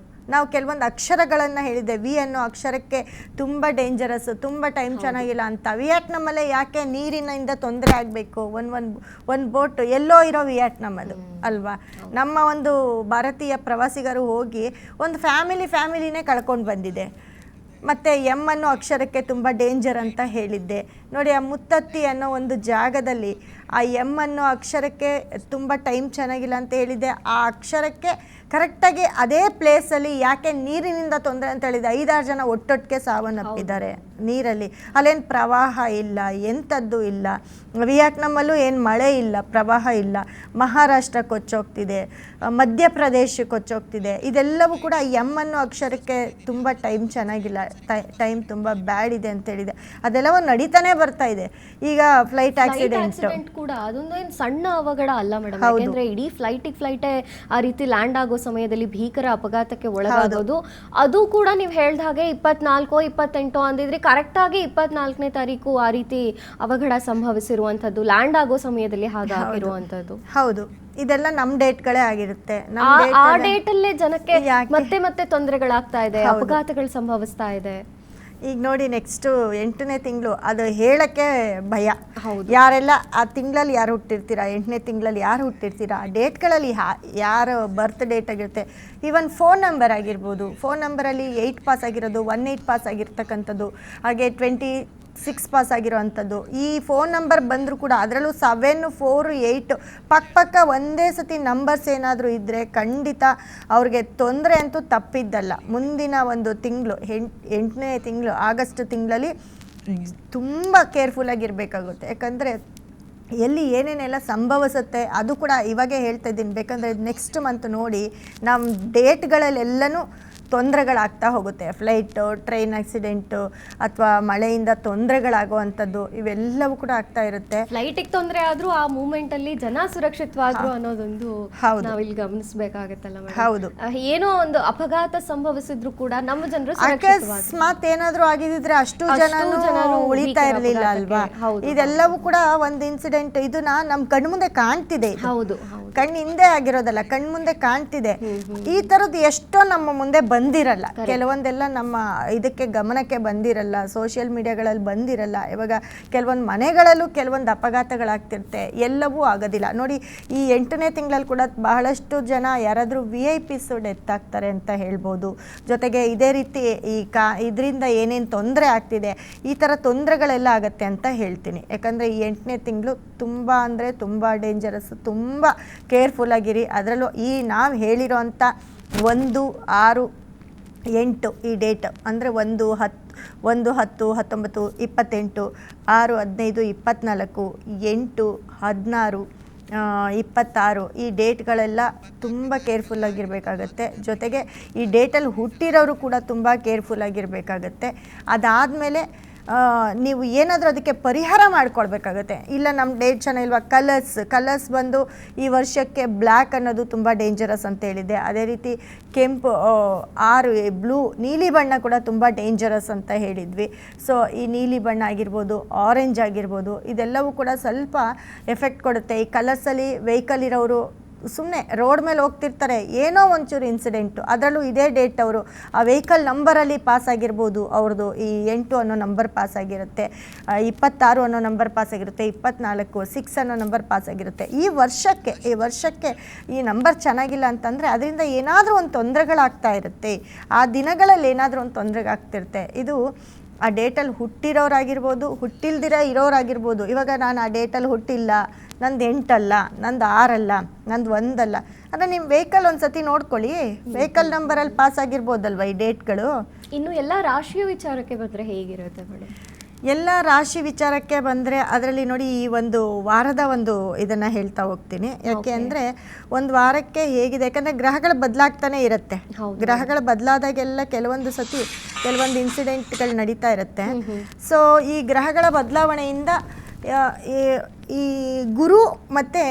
ನಾವು ಕೆಲವೊಂದು ಅಕ್ಷರಗಳನ್ನು ಹೇಳಿದ್ದೆ, ವಿ ಅನ್ನೋ ಅಕ್ಷರಕ್ಕೆ ತುಂಬ ಡೇಂಜರಸ್ಸು, ತುಂಬ ಟೈಮ್ ಚೆನ್ನಾಗಿಲ್ಲ ಅಂತ. ವಿಯಟ್ನಾಮಲ್ಲೇ ಯಾಕೆ ನೀರಿನಿಂದ ತೊಂದರೆ ಆಗಬೇಕು? ಒಂದು ಬೋಟ್ ಎಲ್ಲೋ ಇರೋ ವಿಯಟ್ನಾಮ್ ಅದು ಅಲ್ವಾ. ನಮ್ಮ ಒಂದು ಭಾರತೀಯ ಪ್ರವಾಸಿಗರು ಹೋಗಿ ಒಂದು ಫ್ಯಾಮಿಲಿನೇ ಕಳ್ಕೊಂಡು ಬಂದಿದೆ. ಮತ್ತು ಎಮ್ ಅನ್ನೋ ಅಕ್ಷರಕ್ಕೆ ತುಂಬ ಡೇಂಜರ್ ಅಂತ ಹೇಳಿದ್ದೆ ನೋಡಿ. ಆ ಮುತ್ತತ್ತಿ ಅನ್ನೋ ಒಂದು ಜಾಗದಲ್ಲಿ ಆ ಎಮ್ ಅನ್ನೋ ಅಕ್ಷರಕ್ಕೆ ತುಂಬ ಟೈಮ್ ಚೆನ್ನಾಗಿಲ್ಲ ಅಂತ ಹೇಳಿದ್ದೆ. ಆ ಅಕ್ಷರಕ್ಕೆ ಕರೆಕ್ಟಾಗಿ ಅದೇ ಪ್ಲೇಸಲ್ಲಿ ಯಾಕೆ ನೀರಿನಿಂದ ತೊಂದರೆ ಅಂತ ಹೇಳಿದೆ, 5-6 ಜನ ಒಟ್ಟೊಟ್ಟಿಗೆ ಸಾವನ್ನಪ್ಪಿದ್ದಾರೆ ನೀರಲ್ಲಿ. ಅಲ್ಲೇನು ಪ್ರವಾಹ ಇಲ್ಲ, ಎಂಥದ್ದು ಇಲ್ಲ. ವಿಯಟ್ನಾಮಲ್ಲೂ ಏನು ಮಳೆ ಇಲ್ಲ, ಪ್ರವಾಹ ಇಲ್ಲ. ಮಹಾರಾಷ್ಟ್ರ ಕೊಚ್ಚೋಗ್ತಿದೆ, ಮಧ್ಯಪ್ರದೇಶ ಕೊಚ್ಚೋಗ್ತಿದೆ. ಇದೆಲ್ಲವೂ ಕೂಡ ಎಮ್ ಅನ್ನೋ ಅಕ್ಷರಕ್ಕೆ ತುಂಬ ಟೈಮ್ ಚೆನ್ನಾಗಿಲ್ಲ, ಟೈಮ್ ತುಂಬ ಬ್ಯಾಡ್ ಇದೆ ಅಂತ ಹೇಳಿದೆ. ಅದೆಲ್ಲವೂ ನಡೀತಾನೆ ಬರ್ತಾ ಇದೆ. ಈಗ ಫ್ಲೈಟ್ ಆಕ್ಸಿಡೆಂಟ್ ಕೂಡ ಅದೊಂದು ಏನು ಸಣ್ಣ ಅವಘಡ ಅಲ್ಲ ಮೇಡಮ್, ಯಾಕೆಂದ್ರೆ ಇಡೀ ಫ್ಲೈಟೇ ಆ ರೀತಿ ಲ್ಯಾಂಡ್ ಆಗೋ ಸಮಯದಲ್ಲಿ ಭೀಕರ ಅಪಘಾತಕ್ಕೆ ಒಳಗಾಗೋದು. ಅದು ಕೂಡ ನೀವು ಹೇಳ್ದ ಹಾಗೆ 24, 28 ಅಂದಿದ್ರೆ ಕರೆಕ್ಟಾಗಿ 24ನೇ ತಾರೀಕು ಆ ರೀತಿ ಅವಘಡ ಸಂಭವಿಸಿರುವಂಥದ್ದು, ಲ್ಯಾಂಡ್ ಆಗೋ ಸಮಯದಲ್ಲಿ ಹಾಗಾಗಿರುವಂಥದ್ದು. ಹೌದು, ಇದೆಲ್ಲ ನಮ್ಮ ಡೇಟ್ಗಳೇ ಆಗಿರುತ್ತೆ. ಆ ಡೇಟಲ್ಲೇ ಜನಕ್ಕೆ ಮತ್ತೆ ತೊಂದರೆಗಳಾಗ್ತಾ ಇದೆ, ಅಪಘಾತಗಳು ಸಂಭವಿಸ್ತಾ ಇದೆ. ಈಗ ನೋಡಿ, ನೆಕ್ಸ್ಟು 8ನೇ ತಿಂಗಳು, ಅದು ಹೇಳಕ್ಕೆ ಭಯ. ಯಾರೆಲ್ಲ ಆ ತಿಂಗಳಲ್ಲಿ ಯಾರು ಹುಟ್ಟಿರ್ತೀರಾ, 8ನೇ ತಿಂಗಳಲ್ಲಿ ಯಾರು ಹುಟ್ಟಿರ್ತೀರಾ, ಆ ಡೇಟ್ಗಳಲ್ಲಿ ಯಾರು ಬರ್ತ್ ಡೇಟ್ ಆಗಿರುತ್ತೆ. ಈವನ್ ಫೋನ್ ನಂಬರ್ ಆಗಿರ್ಬೋದು, ಫೋನ್ ನಂಬರಲ್ಲಿ 8 ಪಾಸ್ ಆಗಿರೋದು, 18 ಪಾಸ್ ಆಗಿರ್ತಕ್ಕಂಥದ್ದು, ಹಾಗೆ 26 ಪಾಸ್ ಆಗಿರೋವಂಥದ್ದು. ಈ ಫೋನ್ ನಂಬರ್ ಬಂದರೂ ಕೂಡ ಅದರಲ್ಲೂ 7, 4, 8 ಪಕ್ಕ ಒಂದೇ ಸತಿ ನಂಬರ್ಸ್ ಏನಾದರೂ ಇದ್ದರೆ ಖಂಡಿತ ಅವ್ರಿಗೆ ತೊಂದರೆ ಅಂತೂ ತಪ್ಪಿದ್ದಲ್ಲ. ಮುಂದಿನ ಒಂದು ತಿಂಗಳು 8ನೇ ತಿಂಗಳು ಆಗಸ್ಟ್ ತಿಂಗಳಲ್ಲಿ ತುಂಬ ಕೇರ್ಫುಲ್ಲಾಗಿರಬೇಕಾಗುತ್ತೆ. ಯಾಕಂದರೆ ಎಲ್ಲಿ ಏನೇನೆಲ್ಲ ಸಂಭವಿಸುತ್ತೆ ಅದು ಕೂಡ ಇವಾಗೇ ಹೇಳ್ತಾ ಇದ್ದೀನಿ. ಬೇಕಂದರೆ ನೆಕ್ಸ್ಟ್ ಮಂತ್ ನೋಡಿ ನಮ್ಮ ಡೇಟ್ಗಳಲ್ಲೆಲ್ಲನೂ ತೊಂದರೆಗಳಾಗ್ತಾ ಹೋಗುತ್ತೆ. ಫ್ಲೈಟು, ಟ್ರೈನ್ ಆಕ್ಸಿಡೆಂಟು ಅಥವಾ ಮಳೆಯಿಂದ ತೊಂದರೆಗಳಾಗುವಂಥದ್ದು ಇವೆಲ್ಲವೂ ಕೂಡ ಆಗ್ತಾ ಇರುತ್ತೆ. ಫ್ಲೈಟಿಗೆ ತೊಂದರೆ ಆದರೂ ಆ ಮೂಮೆಂಟಲ್ಲಿ ಜನ ಸುರಕ್ಷಿತವಾದ್ರು ಅನ್ನೋದೊಂದು ನಾವಿಲ್ಲಿ ಗಮನಿಸಬೇಕಾಗತ್ತಲ್ಲ. ಹೌದು, ಏನೋ ಒಂದು ಅಪಘಾತ ಸಂಭವಿಸಿದ್ರು ಕೂಡ ನಮ್ಮ ಜನರು ಅಕಸ್ಮಾತ್ ಏನಾದರೂ ಆಗಿದ್ರೆ ಅಷ್ಟು ಜನ ಉಳಿತಾ ಇರಲಿಲ್ಲ ಅಲ್ವಾ. ಇದೆಲ್ಲವೂ ಕೂಡ ಒಂದು ಇನ್ಸಿಡೆಂಟ್. ಇದನ್ನ ನಮ್ಮ ಕಣ್ಮುಂದೆ ಕಾಣ್ತಿದೆ. ಹೌದು, ಕಣ್ಣು ಹಿಂದೆ ಆಗಿರೋದಲ್ಲ, ಕಣ್ಮುಂದೆ ಕಾಣ್ತಿದೆ. ಈ ಥರದ್ದು ಎಷ್ಟೋ ನಮ್ಮ ಮುಂದೆ ಬಂದಿರಲ್ಲ, ಕೆಲವೊಂದೆಲ್ಲ ನಮ್ಮ ಇದಕ್ಕೆ ಗಮನಕ್ಕೆ ಬಂದಿರಲ್ಲ, ಸೋಷಿಯಲ್ ಮೀಡಿಯಾಗಳಲ್ಲಿ ಬಂದಿರಲ್ಲ. ಇವಾಗ ಕೆಲವೊಂದು ಮನೆಗಳಲ್ಲೂ ಕೆಲವೊಂದು ಅಪಘಾತಗಳಾಗ್ತಿರುತ್ತೆ, ಎಲ್ಲವೂ ಆಗೋದಿಲ್ಲ ನೋಡಿ. ಈ 8ನೇ ತಿಂಗಳಲ್ಲಿ ಕೂಡ ಬಹಳಷ್ಟು ಜನ ಯಾರಾದರೂ VIPs ಡೆತ್ ಆಗ್ತಾರೆ ಅಂತ ಹೇಳ್ಬೋದು. ಜೊತೆಗೆ ಇದೇ ರೀತಿ ಇದರಿಂದ ಏನೇನು ತೊಂದರೆ ಆಗ್ತಿದೆ, ಈ ಥರ ತೊಂದರೆಗಳೆಲ್ಲ ಆಗುತ್ತೆ ಅಂತ ಹೇಳ್ತೀನಿ. ಯಾಕಂದರೆ ಈ 8ನೇ ತಿಂಗಳು ತುಂಬ ಅಂದರೆ ತುಂಬ ಡೇಂಜರಸ್, ತುಂಬ ಕೇರ್ಫುಲ್ಲಾಗಿರಿ. ಅದರಲ್ಲೂ ಈ ನಾವು ಹೇಳಿರೋ ಅಂಥ 1, 6, 8 ಈ ಡೇಟ್ ಅಂದರೆ 1, 10, 19, 28, 6, 15, 24, 8, 16, 26 ಈ ಡೇಟ್ಗಳೆಲ್ಲ ತುಂಬ ಕೇರ್ಫುಲ್ಲಾಗಿರಬೇಕಾಗತ್ತೆ. ಜೊತೆಗೆ ಈ ಡೇಟಲ್ಲಿ ಹುಟ್ಟಿರೋರು ಕೂಡ ತುಂಬ ಕೇರ್ಫುಲ್ಲಾಗಿರಬೇಕಾಗತ್ತೆ. ಅದಾದಮೇಲೆ ನೀವು ಏನಾದರೂ ಅದಕ್ಕೆ ಪರಿಹಾರ ಮಾಡ್ಕೊಳ್ಬೇಕಾಗತ್ತೆ. ಇಲ್ಲ ನಮ್ಮ ಡೇಟ್ ಚೆನ್ನಾಗಿಲ್ವಾ, ಕಲರ್ಸ್ ಬಂದು ಈ ವರ್ಷಕ್ಕೆ ಬ್ಲ್ಯಾಕ್ ಅನ್ನೋದು ತುಂಬ ಡೇಂಜರಸ್ ಅಂತ ಹೇಳಿದೆ. ಅದೇ ರೀತಿ ಕೆಂಪು, ಬ್ಲೂ, ನೀಲಿ ಬಣ್ಣ ಕೂಡ ತುಂಬ ಡೇಂಜರಸ್ ಅಂತ ಹೇಳಿದ್ವಿ. ಸೊ ಈ ನೀಲಿ ಬಣ್ಣ ಆಗಿರ್ಬೋದು, ಆರೆಂಜ್ ಆಗಿರ್ಬೋದು, ಇದೆಲ್ಲವೂ ಕೂಡ ಸ್ವಲ್ಪ ಎಫೆಕ್ಟ್ ಕೊಡುತ್ತೆ. ಈ ಕಲರ್ಸಲ್ಲಿ ವೆಹಿಕಲ್ ಇರೋರು ಸುಮ್ಮನೆ ರೋಡ್ ಮೇಲೆ ಹೋಗ್ತಿರ್ತಾರೆ, ಏನೋ ಒಂಚೂರು ಇನ್ಸಿಡೆಂಟು, ಅದರಲ್ಲೂ ಇದೇ ಡೇಟ್ ಅವರು ಆ ವೆಹಿಕಲ್ ನಂಬರಲ್ಲಿ ಪಾಸ್ ಆಗಿರ್ಬೋದು, ಅವ್ರದ್ದು ಈ 8 ಅನ್ನೋ ನಂಬರ್ ಪಾಸ್ ಆಗಿರುತ್ತೆ, 26 ಅನ್ನೋ ನಂಬರ್ ಪಾಸ್ ಆಗಿರುತ್ತೆ, 24, 6 ಅನ್ನೋ ನಂಬರ್ ಪಾಸ್ ಆಗಿರುತ್ತೆ. ಈ ವರ್ಷಕ್ಕೆ ಈ ನಂಬರ್ ಚೆನ್ನಾಗಿಲ್ಲ ಅಂತಂದರೆ ಅದರಿಂದ ಏನಾದರೂ ಒಂದು ತೊಂದರೆಗಳಾಗ್ತಾ ಇರುತ್ತೆ. ಆ ದಿನಗಳಲ್ಲಿ ಏನಾದರೂ ಒಂದು ತೊಂದರೆಗಾಗ್ತಿರುತ್ತೆ. ಇದು ಆ ಡೇಟಲ್ಲಿ ಹುಟ್ಟಿರೋರಾಗಿರ್ಬೋದು, ಹುಟ್ಟಿಲ್ದಿರ ಇರೋರಾಗಿರ್ಬೋದು. ಇವಾಗ ನಾನು ಆ ಡೇಟಲ್ಲಿ ಹುಟ್ಟಿಲ್ಲ, ನಂದು 8 ಅಲ್ಲ, ನಂದು 6 ಅಲ್ಲ, ನಂದು 1 ಅಲ್ಲ, ಅಂದರೆ ನಿಮ್ಮ ವೆಹಿಕಲ್ ಒಂದು ಸತಿ ನೋಡ್ಕೊಳ್ಳಿ, ವೆಹಿಕಲ್ ನಂಬರಲ್ಲಿ ಪಾಸ್ ಆಗಿರ್ಬೋದಲ್ವ ಈ ಡೇಟ್ಗಳು. ಇನ್ನು ಎಲ್ಲ ರಾಶಿಯ ವಿಚಾರಕ್ಕೆ ಬಂದರೆ ಹೇಗಿರುತ್ತೆ ಮೇಡಮ್? ಎಲ್ಲ ರಾಶಿ ವಿಚಾರಕ್ಕೆ ಬಂದರೆ ಅದರಲ್ಲಿ ನೋಡಿ, ಈ ಒಂದು ವಾರದ ಒಂದು ಇದನ್ನು ಹೇಳ್ತಾ ಹೋಗ್ತೀನಿ. ಯಾಕೆ ಅಂದರೆ ಒಂದು ವಾರಕ್ಕೆ ಹೇಗಿದೆ, ಯಾಕಂದರೆ ಗ್ರಹಗಳು ಬದಲಾಗ್ತಾನೆ ಇರುತ್ತೆ. ಗ್ರಹಗಳು ಬದಲಾದಾಗೆಲ್ಲ ಕೆಲವೊಂದು ಸತಿ ಕೆಲವೊಂದು ಇನ್ಸಿಡೆಂಟ್ಗಳು ನಡೀತಾ ಇರುತ್ತೆ. ಸೊ ಈ ಗ್ರಹಗಳ ಬದಲಾವಣೆಯಿಂದ ಈ ಗುರು ಮತ್ತು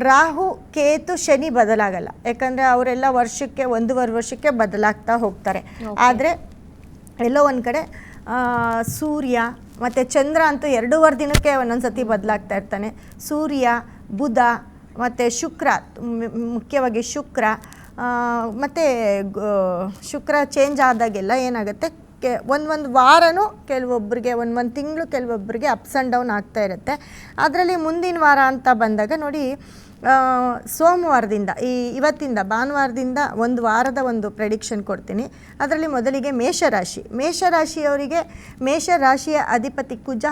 ರಾಹು, ಕೇತು, ಶನಿ ಬದಲಾಗಲ್ಲ. ಯಾಕಂದರೆ ಅವರೆಲ್ಲ ವರ್ಷಕ್ಕೆ 1.5 ವರ್ಷಕ್ಕೆ ಬದಲಾಗ್ತಾ ಹೋಗ್ತಾರೆ. ಆದರೆ ಎಲ್ಲೋ ಒಂದು ಕಡೆ ಸೂರ್ಯ ಮತ್ತು ಚಂದ್ರ ಅಂತೂ 2.5 ದಿನಕ್ಕೆ ಒಂದೊಂದು ಸತಿ ಬದಲಾಗ್ತಾ ಇರ್ತಾನೆ. ಸೂರ್ಯ, ಬುಧ ಮತ್ತು ಶುಕ್ರ, ಮುಖ್ಯವಾಗಿ ಶುಕ್ರ ಮತ್ತು ಶುಕ್ರ ಚೇಂಜ್ ಆದಾಗೆಲ್ಲ ಏನಾಗುತ್ತೆ, ಒಂದು ವಾರನೂ ಕೆಲವೊಬ್ಬರಿಗೆ, ಒಂದು ತಿಂಗಳು ಕೆಲವೊಬ್ಬರಿಗೆ ಅಪ್ಸ್ ಆ್ಯಂಡ್ ಡೌನ್ ಆಗ್ತಾ ಇರುತ್ತೆ. ಅದರಲ್ಲಿ ಮುಂದಿನ ವಾರ ಅಂತ ಬಂದಾಗ ನೋಡಿ, ಸೋಮವಾರದಿಂದ ಇವತ್ತಿಂದ ಭಾನುವಾರದಿಂದ ಒಂದು ವಾರದ ಒಂದು ಪ್ರೆಡಿಕ್ಷನ್ ಕೊಡ್ತೀನಿ. ಅದರಲ್ಲಿ ಮೊದಲಿಗೆ ಮೇಷರಾಶಿಯವರಿಗೆ ಮೇಷರಾಶಿಯ ಅಧಿಪತಿ ಕುಜ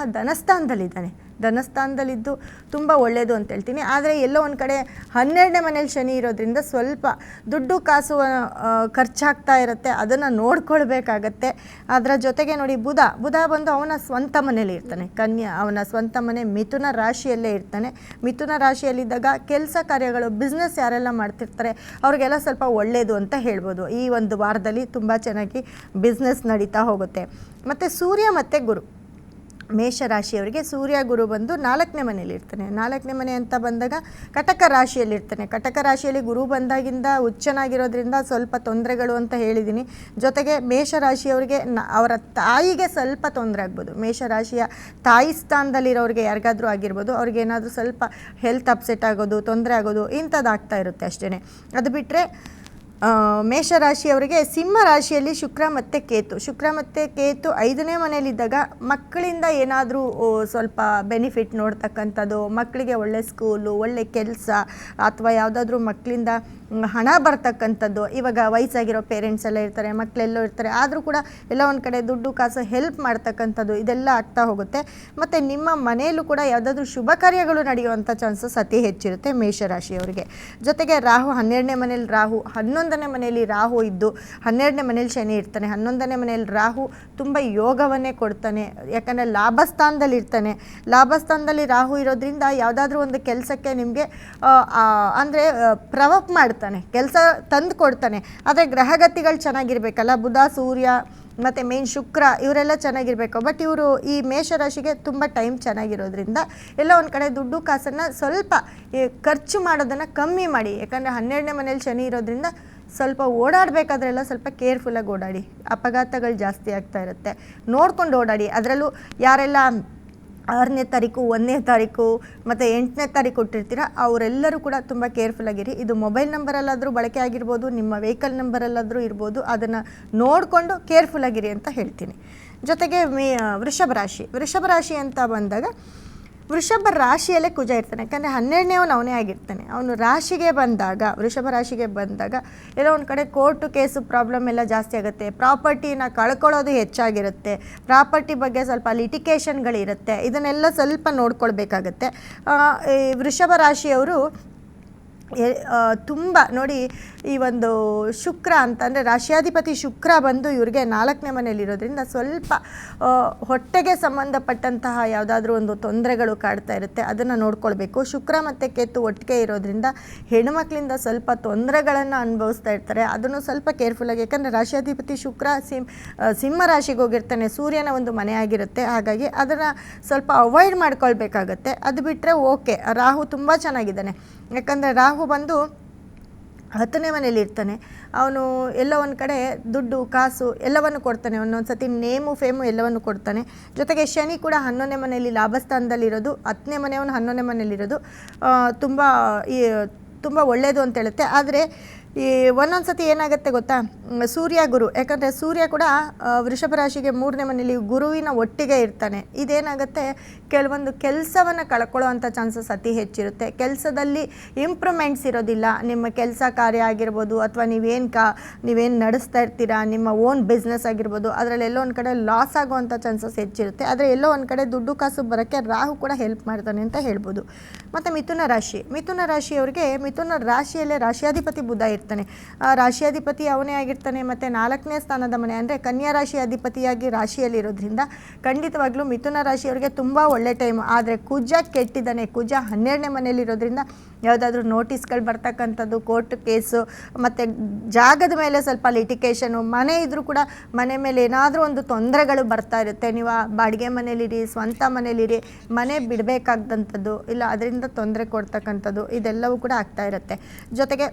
ಧನಸ್ಥಾನದಲ್ಲಿದ್ದು ತುಂಬ ಒಳ್ಳೆಯದು ಅಂತ ಹೇಳ್ತೀನಿ. ಆದರೆ ಎಲ್ಲೋ ಒಂದು ಕಡೆ 12ನೇ ಮನೇಲಿ ಶನಿ ಇರೋದ್ರಿಂದ ಸ್ವಲ್ಪ ದುಡ್ಡು ಕಾಸು ಖರ್ಚಾಗ್ತಾ ಇರುತ್ತೆ, ಅದನ್ನು ನೋಡ್ಕೊಳ್ಬೇಕಾಗತ್ತೆ. ಅದರ ಜೊತೆಗೆ ನೋಡಿ, ಬುಧ ಬಂದು ಅವನ ಸ್ವಂತ ಮನೇಲಿ ಇರ್ತಾನೆ, ಅವನ ಸ್ವಂತ ಮನೆ ಮಿಥುನ ರಾಶಿಯಲ್ಲೇ ಇರ್ತಾನೆ. ಮಿಥುನ ರಾಶಿಯಲ್ಲಿದ್ದಾಗ ಕೆಲಸ ಕಾರ್ಯಗಳು, ಬಿಸ್ನೆಸ್ ಯಾರೆಲ್ಲ ಮಾಡ್ತಿರ್ತಾರೆ ಅವ್ರಿಗೆಲ್ಲ ಸ್ವಲ್ಪ ಒಳ್ಳೆಯದು ಅಂತ ಹೇಳ್ಬೋದು. ಈ ಒಂದು ವಾರದಲ್ಲಿ ತುಂಬ ಚೆನ್ನಾಗಿ ಬಿಸ್ನೆಸ್ ನಡೀತಾ ಹೋಗುತ್ತೆ. ಮತ್ತು ಸೂರ್ಯ ಮತ್ತು ಗುರು, ಮೇಷರಾಶಿಯವರಿಗೆ ಸೂರ್ಯ ಗುರು ಬಂದು 4ನೇ ಮನೇಲಿ ಇರ್ತಾನೆ. 4ನೇ ಮನೆ ಅಂತ ಬಂದಾಗ ಕಟಕ ರಾಶಿಯಲ್ಲಿರ್ತಾನೆ. ಕಟಕ ರಾಶಿಯಲ್ಲಿ ಗುರು ಬಂದಾಗಿಂದ ಉಚ್ಚನಾಗಿರೋದ್ರಿಂದ ಸ್ವಲ್ಪ ತೊಂದರೆಗಳು ಅಂತ ಹೇಳಿದ್ದೀನಿ. ಜೊತೆಗೆ ಮೇಷರಾಶಿಯವರಿಗೆ ಅವರ ತಾಯಿಗೆ ಸ್ವಲ್ಪ ತೊಂದರೆ ಆಗ್ಬೋದು. ಮೇಷರಾಶಿಯ ತಾಯಿ ಸ್ಥಾನದಲ್ಲಿರೋರಿಗೆ ಯಾರಿಗಾದರೂ ಆಗಿರ್ಬೋದು, ಅವ್ರಿಗೇನಾದರೂ ಸ್ವಲ್ಪ ಹೆಲ್ತ್ ಅಪ್ಸೆಟ್ ಆಗೋದು, ತೊಂದರೆ ಆಗೋದು ಇಂಥದ್ದಾಗ್ತಾ ಇರುತ್ತೆ ಅಷ್ಟೇ. ಅದು ಬಿಟ್ಟರೆ ಮೇಷರಾಶಿಯವರಿಗೆ ಸಿಂಹ ರಾಶಿಯಲ್ಲಿ ಶುಕ್ರ ಮತ್ತು ಕೇತು 5ನೇ ಮನೆಯಲ್ಲಿದ್ದಾಗ ಮಕ್ಕಳಿಂದ ಏನಾದರೂ ಸ್ವಲ್ಪ ಬೆನಿಫಿಟ್ ನೋಡ್ತಕ್ಕಂಥದ್ದು, ಮಕ್ಕಳಿಗೆ ಒಳ್ಳೆ ಸ್ಕೂಲು, ಒಳ್ಳೆ ಕೆಲಸ, ಅಥವಾ ಯಾವುದಾದ್ರೂ ಮಕ್ಕಳಿಂದ ಹಣ ಬರ್ತಕ್ಕಂಥದ್ದು. ಇವಾಗ ವಯಸ್ಸಾಗಿರೋ ಪೇರೆಂಟ್ಸ್ ಎಲ್ಲ ಇರ್ತಾರೆ, ಮಕ್ಕಳೆಲ್ಲೋ ಇರ್ತಾರೆ, ಆದರೂ ಕೂಡ ಎಲ್ಲ ಒಂದು ಕಡೆ ದುಡ್ಡು ಕಾಸು ಹೆಲ್ಪ್ ಮಾಡ್ತಕ್ಕಂಥದ್ದು ಇದೆಲ್ಲ ಆಗ್ತಾ ಹೋಗುತ್ತೆ. ಮತ್ತು ನಿಮ್ಮ ಮನೆಯಲ್ಲೂ ಕೂಡ ಯಾವುದಾದ್ರೂ ಶುಭ ಕಾರ್ಯಗಳು ನಡೆಯುವಂಥ ಚಾನ್ಸಸ್ ಅತಿ ಹೆಚ್ಚಿರುತ್ತೆ ಮೇಷರಾಶಿಯವರಿಗೆ. ಜೊತೆಗೆ ರಾಹು 12ನೇ ಮನೇಲಿ, ರಾಹು 11ನೇ ಮನೆಯಲ್ಲಿ ರಾಹು ಇದ್ದು 12ನೇ ಮನೇಲಿ ಶನಿ ಇರ್ತಾನೆ. 11ನೇ ಮನೆಯಲ್ಲಿ ರಾಹು ತುಂಬ ಯೋಗವನ್ನೇ ಕೊಡ್ತಾನೆ, ಯಾಕಂದರೆ ಲಾಭಸ್ಥಾನದಲ್ಲಿ ಇರ್ತಾನೆ. ಲಾಭಸ್ಥಾನದಲ್ಲಿ ರಾಹು ಇರೋದ್ರಿಂದ ಯಾವುದಾದ್ರೂ ಒಂದು ಕೆಲಸಕ್ಕೆ ನಿಮಗೆ ಅಂದರೆ ಪ್ರವಪ್ ಮಾಡ್ತಾನೆ, ಕೆಲಸ ತಂದು ಕೊಡ್ತಾನೆ. ಆದರೆ ಗ್ರಹಗತಿಗಳು ಚೆನ್ನಾಗಿರ್ಬೇಕಲ್ಲ, ಬುಧ, ಸೂರ್ಯ ಮತ್ತು ಮೇನ್ ಶುಕ್ರ ಇವರೆಲ್ಲ ಚೆನ್ನಾಗಿರಬೇಕು. ಬಟ್ ಇವರು ಈ ಮೇಷರಾಶಿಗೆ ತುಂಬ ಟೈಮ್ ಚೆನ್ನಾಗಿರೋದ್ರಿಂದ ಎಲ್ಲ ಒಂದು ಕಡೆ ದುಡ್ಡು ಕಾಸನ್ನು ಸ್ವಲ್ಪ ಖರ್ಚು ಮಾಡೋದನ್ನು ಕಮ್ಮಿ ಮಾಡಿ. ಯಾಕಂದರೆ 12ನೇ ಮನೇಲಿ ಶನಿ ಇರೋದ್ರಿಂದ ಸ್ವಲ್ಪ ಓಡಾಡಬೇಕಾದ್ರೆಲ್ಲ ಸ್ವಲ್ಪ ಕೇರ್ಫುಲ್ಲಾಗಿ ಓಡಾಡಿ, ಅಪಘಾತಗಳು ಜಾಸ್ತಿ ಆಗ್ತಾ ಇರುತ್ತೆ, ನೋಡ್ಕೊಂಡು ಓಡಾಡಿ. ಅದರಲ್ಲೂ ಯಾರೆಲ್ಲ 6ನೇ ತಾರೀಕು, 1ನೇ ತಾರೀಕು ಮತ್ತು 8ನೇ ತಾರೀಕು ಕೊಟ್ಟಿರ್ತೀರ ಅವರೆಲ್ಲರೂ ಕೂಡ ತುಂಬ ಕೇರ್ಫುಲ್ಲಾಗಿರಿ. ಇದು ಮೊಬೈಲ್ ನಂಬರಲ್ಲಾದರೂ ಬಳಕೆ ಆಗಿರ್ಬೋದು, ನಿಮ್ಮ ವೆಹಿಕಲ್ ನಂಬರಲ್ಲಾದರೂ ಇರ್ಬೋದು, ಅದನ್ನು ನೋಡಿಕೊಂಡು ಕೇರ್ಫುಲ್ಲಾಗಿರಿ ಅಂತ ಹೇಳ್ತೀನಿ. ಜೊತೆಗೆ ವೃಷಭ ರಾಶಿ ಅಂತ ಬಂದಾಗ ವೃಷಭ ರಾಶಿಯಲ್ಲೇ ಕುಜ ಇರ್ತಾನೆ. ಯಾಕಂದರೆ 12ನೇವನು ಅವನೇ ಆಗಿರ್ತಾನೆ. ಅವನು ವೃಷಭ ರಾಶಿಗೆ ಬಂದಾಗ ಎಲ್ಲೋ ಒಂದು ಕಡೆ ಕೋರ್ಟು ಕೇಸು ಪ್ರಾಬ್ಲಮ್ ಎಲ್ಲ ಜಾಸ್ತಿ ಆಗುತ್ತೆ, ಪ್ರಾಪರ್ಟಿನ ಕಳ್ಕೊಳ್ಳೋದು ಹೆಚ್ಚಾಗಿರುತ್ತೆ, ಪ್ರಾಪರ್ಟಿ ಬಗ್ಗೆ ಸ್ವಲ್ಪ ಲಿಟಿಗೇಷನ್ಗಳಿರುತ್ತೆ, ಇದನ್ನೆಲ್ಲ ಸ್ವಲ್ಪ ನೋಡ್ಕೊಳ್ಬೇಕಾಗತ್ತೆ. ಈ ವೃಷಭ ರಾಶಿಯವರು ತುಂಬ ನೋಡಿ, ಈ ಒಂದು ಶುಕ್ರ ಅಂತಂದರೆ ರಾಶಿಯಾಧಿಪತಿ ಶುಕ್ರ ಬಂದು ಇವ್ರಿಗೆ 4ನೇ ಮನೆಯಲ್ಲಿರೋದ್ರಿಂದ ಸ್ವಲ್ಪ ಹೊಟ್ಟೆಗೆ ಸಂಬಂಧಪಟ್ಟಂತಹ ಯಾವುದಾದ್ರೂ ಒಂದು ತೊಂದರೆಗಳು ಕಾಡ್ತಾ ಇರುತ್ತೆ, ಅದನ್ನು ನೋಡ್ಕೊಳ್ಬೇಕು. ಶುಕ್ರ ಮತ್ತು ಕೇತು ಒಟ್ಟಿಗೆ ಇರೋದ್ರಿಂದ ಹೆಣ್ಮಕ್ಳಿಂದ ಸ್ವಲ್ಪ ತೊಂದರೆಗಳನ್ನು ಅನುಭವಿಸ್ತಾ ಇರ್ತಾರೆ, ಅದನ್ನು ಸ್ವಲ್ಪ ಕೇರ್ಫುಲ್ಲಾಗಿ, ಯಾಕಂದರೆ ರಾಶಿಯಾಧಿಪತಿ ಶುಕ್ರ ಸಿಂಹ ರಾಶಿಗೆ ಹೋಗಿರ್ತಾನೆ, ಸೂರ್ಯನ ಒಂದು ಮನೆ ಆಗಿರುತ್ತೆ, ಹಾಗಾಗಿ ಅದನ್ನು ಸ್ವಲ್ಪ ಅವಾಯ್ಡ್ ಮಾಡ್ಕೊಳ್ಬೇಕಾಗತ್ತೆ. ಅದು ಬಿಟ್ಟರೆ ಓಕೆ, ರಾಹು ತುಂಬ ಚೆನ್ನಾಗಿದ್ದಾನೆ, ಯಾಕಂದರೆ ರಾಹು ಬಂದು 10ನೇ ಮನೇಲಿ ಇರ್ತಾನೆ. ಅವನು ಎಲ್ಲ ಒಂದು ಕಡೆ ದುಡ್ಡು ಕಾಸು ಎಲ್ಲವನ್ನು ಕೊಡ್ತಾನೆ, ಒಂದೊಂದು ಸತಿ ನೇಮು ಫೇಮು ಎಲ್ಲವನ್ನು ಕೊಡ್ತಾನೆ. ಜೊತೆಗೆ ಶನಿ ಕೂಡ 11ನೇ ಮನೆಯಲ್ಲಿ ಲಾಭಸ್ಥಾನದಲ್ಲಿರೋದು, 10ನೇ ಮನೆಯವನು 11ನೇ ಮನೆಯಲ್ಲಿರೋದು ತುಂಬ ಒಳ್ಳೆಯದು ಅಂತ ಹೇಳುತ್ತೆ. ಆದರೆ ಈ ಒಂದೊಂದು ಸತಿ ಏನಾಗುತ್ತೆ ಗೊತ್ತಾ, ಸೂರ್ಯ ಗುರು, ಯಾಕಂದರೆ ಸೂರ್ಯ ಕೂಡ ವೃಷಭ ರಾಶಿಗೆ 3ನೇ ಮನೇಲಿ ಗುರುವಿನ ಒಟ್ಟಿಗೆ ಇರ್ತಾನೆ. ಇದೇನಾಗುತ್ತೆ, ಕೆಲವೊಂದು ಕೆಲಸವನ್ನು ಕಳ್ಕೊಳ್ಳೋ ಅಂಥ ಚಾನ್ಸಸ್ ಅತಿ ಹೆಚ್ಚಿರುತ್ತೆ. ಕೆಲಸದಲ್ಲಿ ಇಂಪ್ರೂವ್ಮೆಂಟ್ಸ್ ಇರೋದಿಲ್ಲ. ನಿಮ್ಮ ಕೆಲಸ ಕಾರ್ಯ ಆಗಿರ್ಬೋದು, ಅಥವಾ ನೀವೇನು ನಡೆಸ್ತಾ ಇರ್ತೀರಾ, ನಿಮ್ಮ ಓನ್ ಬಿಸ್ನೆಸ್ ಆಗಿರ್ಬೋದು, ಅದರಲ್ಲಿ ಎಲ್ಲೋ ಒಂದು ಕಡೆ ಲಾಸ್ ಆಗುವಂಥ ಚಾನ್ಸಸ್ ಹೆಚ್ಚಿರುತ್ತೆ. ಆದರೆ ಎಲ್ಲೋ ಒಂದು ಕಡೆ ದುಡ್ಡು ಕಾಸು ಬರೋಕ್ಕೆ ರಾಹು ಕೂಡ ಹೆಲ್ಪ್ ಮಾಡ್ತಾನೆ ಅಂತ ಹೇಳ್ಬೋದು. ಮತ್ತು ಮಿಥುನ ರಾಶಿಯವರಿಗೆ ಮಿಥುನ ರಾಶಿಯಲ್ಲೇ ರಾಶಿಯಾಧಿಪತಿ ಬುಧ ಇರ್ತಾನೆ. ರಾಶಿಯಾಧಿಪತಿ ಅವನೇ ಆಗಿರ್ತಾನೆ. ಮತ್ತು 4ನೇ ಸ್ಥಾನದ ಮನೆ ಅಂದರೆ ಕನ್ಯಾ ರಾಶಿ ಅಧಿಪತಿಯಾಗಿ ರಾಶಿಯಲ್ಲಿರೋದ್ರಿಂದ ಖಂಡಿತವಾಗ್ಲೂ ಮಿಥುನ ರಾಶಿಯವರಿಗೆ ತುಂಬ ಒಳ್ಳೆ ಟೈಮ್. ಆದರೆ ಕುಜ ಕೆಟ್ಟಿದ್ದಾನೆ, ಕುಜ 12ನೇ ಮನೆಯಲ್ಲಿರೋದ್ರಿಂದ ಯಾವುದಾದ್ರೂ ನೋಟಿಸ್ಗಳು ಬರ್ತಕ್ಕಂಥದ್ದು, ಕೋರ್ಟ್ ಕೇಸು, ಮತ್ತು ಜಾಗದ ಮೇಲೆ ಸ್ವಲ್ಪ ಲಿಟಿಕೇಷನು, ಮನೆ ಇದ್ದರೂ ಕೂಡ ಮನೆ ಮೇಲೆ ಏನಾದರೂ ಒಂದು ತೊಂದರೆಗಳು ಬರ್ತಾ ಇರುತ್ತೆ. ನೀವು ಬಾಡಿಗೆ ಮನೇಲಿರಿ, ಸ್ವಂತ ಮನೇಲಿರಿ, ಮನೆ ಬಿಡಬೇಕಾದಂಥದ್ದು ಇಲ್ಲ, ಅದರಿಂದ ತೊಂದರೆ ಕೊಡ್ತಕ್ಕಂಥದ್ದು ಇದೆಲ್ಲವೂ ಕೂಡ ಆಗ್ತಾ ಇರುತ್ತೆ. ಜೊತೆಗೆ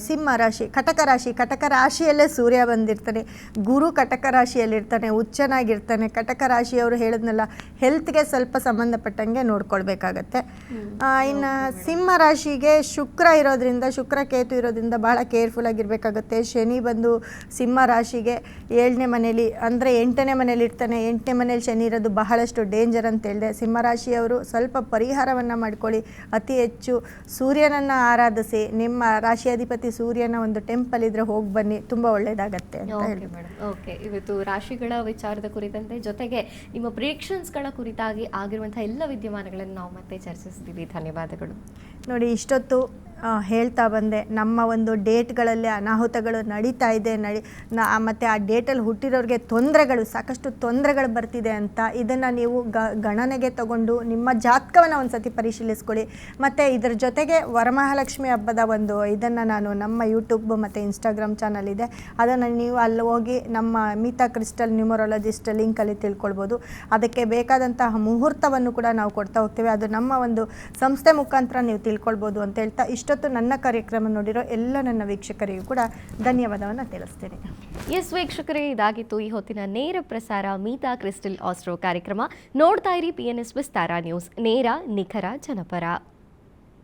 ಸಿಂಹ ರಾಶಿ, ಕಟಕ ರಾಶಿಯಲ್ಲೇ ಸೂರ್ಯ ಬಂದಿರ್ತಾನೆ, ಗುರು ಕಟಕ ರಾಶಿಯಲ್ಲಿರ್ತಾನೆ, ಉಚ್ಚನಾಗಿರ್ತಾನೆ. ಕಟಕ ರಾಶಿಯವರು ಹೇಳಿದ್ನಲ್ಲ, ಹೆಲ್ತ್ಗೆ ಸ್ವಲ್ಪ ಸಂಬಂಧಪಟ್ಟಂಗೆ ನೋಡ್ಕೊಳ್ಬೇಕಾಗತ್ತೆ. ಇನ್ನು ಸಿಂಹ ರಾಶಿಗೆ ಶುಕ್ರ ಇರೋದ್ರಿಂದ, ಶುಕ್ರ ಕೇತು ಇರೋದ್ರಿಂದ ಭಾಳ ಕೇರ್ಫುಲ್ ಆಗಿರಬೇಕಾಗತ್ತೆ. ಶನಿ ಬಂದು ಸಿಂಹ ರಾಶಿಗೆ 7ನೇ ಮನೇಲಿ ಅಂದರೆ 8ನೇ ಮನೇಲಿ ಇರ್ತಾನೆ. 8ನೇ ಮನೇಲಿ ಶನಿ ಇರೋದು ಬಹಳಷ್ಟು ಡೇಂಜರ್ ಅಂತ ಹೇಳಿದೆ. ಸಿಂಹ ರಾಶಿಯವರು ಸ್ವಲ್ಪ ಪರಿಹಾರವನ್ನು ಮಾಡ್ಕೊಳ್ಳಿ, ಅತಿ ಹೆಚ್ಚು ಸೂರ್ಯನನ್ನು ಆರಾಧಿಸಿ, ನಿಮ್ಮ ರಾಶಿಯ ಅಧಿಪತಿ ಸೂರ್ಯನ ಒಂದು ಟೆಂಪಲ್ ಇದ್ರೆ ಹೋಗಿ ಬನ್ನಿ, ತುಂಬಾ ಒಳ್ಳೇದಾಗತ್ತೆ ಅಂತ ಹೇಳಿ. ಓಕೆ, ಇವತ್ತು ರಾಶಿಗಳ ವಿಚಾರದ ಕುರಿತಂತೆ ಜೊತೆಗೆ ನಿಮ್ಮ ಪ್ರಿಡಿಕ್ಷನ್ಸ್ಗಳ ಕುರಿತಾಗಿ ಆಗಿರುವಂತಹ ಎಲ್ಲ ವಿದ್ಯಮಾನಗಳನ್ನು ನಾವು ಮತ್ತೆ ಚರ್ಚಿಸ್ತೀವಿ. ಧನ್ಯವಾದಗಳು. ನೋಡಿ, ಇಷ್ಟೊತ್ತು ಹೇಳ್ತಾ ಬಂದೆ, ನಮ್ಮ ಒಂದು ಡೇಟ್ಗಳಲ್ಲಿ ಅನಾಹುತಗಳು ನಡೀತಾ ಇದೆ, ಮತ್ತು ಆ ಡೇಟಲ್ಲಿ ಹುಟ್ಟಿರೋರಿಗೆ ಸಾಕಷ್ಟು ತೊಂದರೆಗಳು ಬರ್ತಿದೆ ಅಂತ. ಇದನ್ನು ನೀವು ಗಣನೆಗೆ ತಗೊಂಡು ನಿಮ್ಮ ಜಾತಕವನ್ನು ಒಂದು ಸತಿ ಪರಿಶೀಲಿಸ್ಕೊಳ್ಳಿ. ಮತ್ತು ಇದರ ಜೊತೆಗೆ ವರಮಹಾಲಕ್ಷ್ಮಿ ಹಬ್ಬದ ಒಂದು ಇದನ್ನು ನಾನು ನಮ್ಮ ಯೂಟ್ಯೂಬ್ ಮತ್ತು ಇನ್ಸ್ಟಾಗ್ರಾಮ್ ಚಾನಲ್ ಇದೆ, ಅದನ್ನು ನೀವು ಅಲ್ಲಿ ಹೋಗಿ ನಮ್ಮ ಮೀತಾ ಕ್ರಿಸ್ಟಲ್ ನ್ಯೂಮರಾಲಜಿಸ್ಟ್ ಲಿಂಕಲ್ಲಿ ತಿಳ್ಕೊಳ್ಬೋದು. ಅದಕ್ಕೆ ಬೇಕಾದಂತಹ ಮುಹೂರ್ತವನ್ನು ಕೂಡ ನಾವು ಕೊಡ್ತಾ ಹೋಗ್ತೇವೆ. ಅದು ನಮ್ಮ ಒಂದು ಸಂಸ್ಥೆ ಮುಖಾಂತರ ನೀವು ತಿಳ್ಕೊಳ್ಬೋದು ಅಂತ ಹೇಳ್ತಾ, ಇಷ್ಟೊತ್ತು ನನ್ನ ಕಾರ್ಯಕ್ರಮ ನೋಡಿರೋ ಎಲ್ಲ ನನ್ನ ವೀಕ್ಷಕರಿಗೂ ಕೂಡ ಧನ್ಯವಾದವನ್ನು ತಿಳಿಸ್ತೇನೆ. ಎಸ್ ವೀಕ್ಷಕರೇ, ಇದಾಗಿತ್ತು ಈ ಹೊತ್ತಿನ ನೇರ ಪ್ರಸಾರ ಮೀತಾ ಕ್ರಿಸ್ಟಲ್ ಆಸ್ಟ್ರೋ ಕಾರ್ಯಕ್ರಮ. ನೋಡ್ತಾ ಇರಿ PNS ವಿಸ್ತಾರ ನ್ಯೂಸ್, ನೇರ ನಿಖರ ಜನಪರ.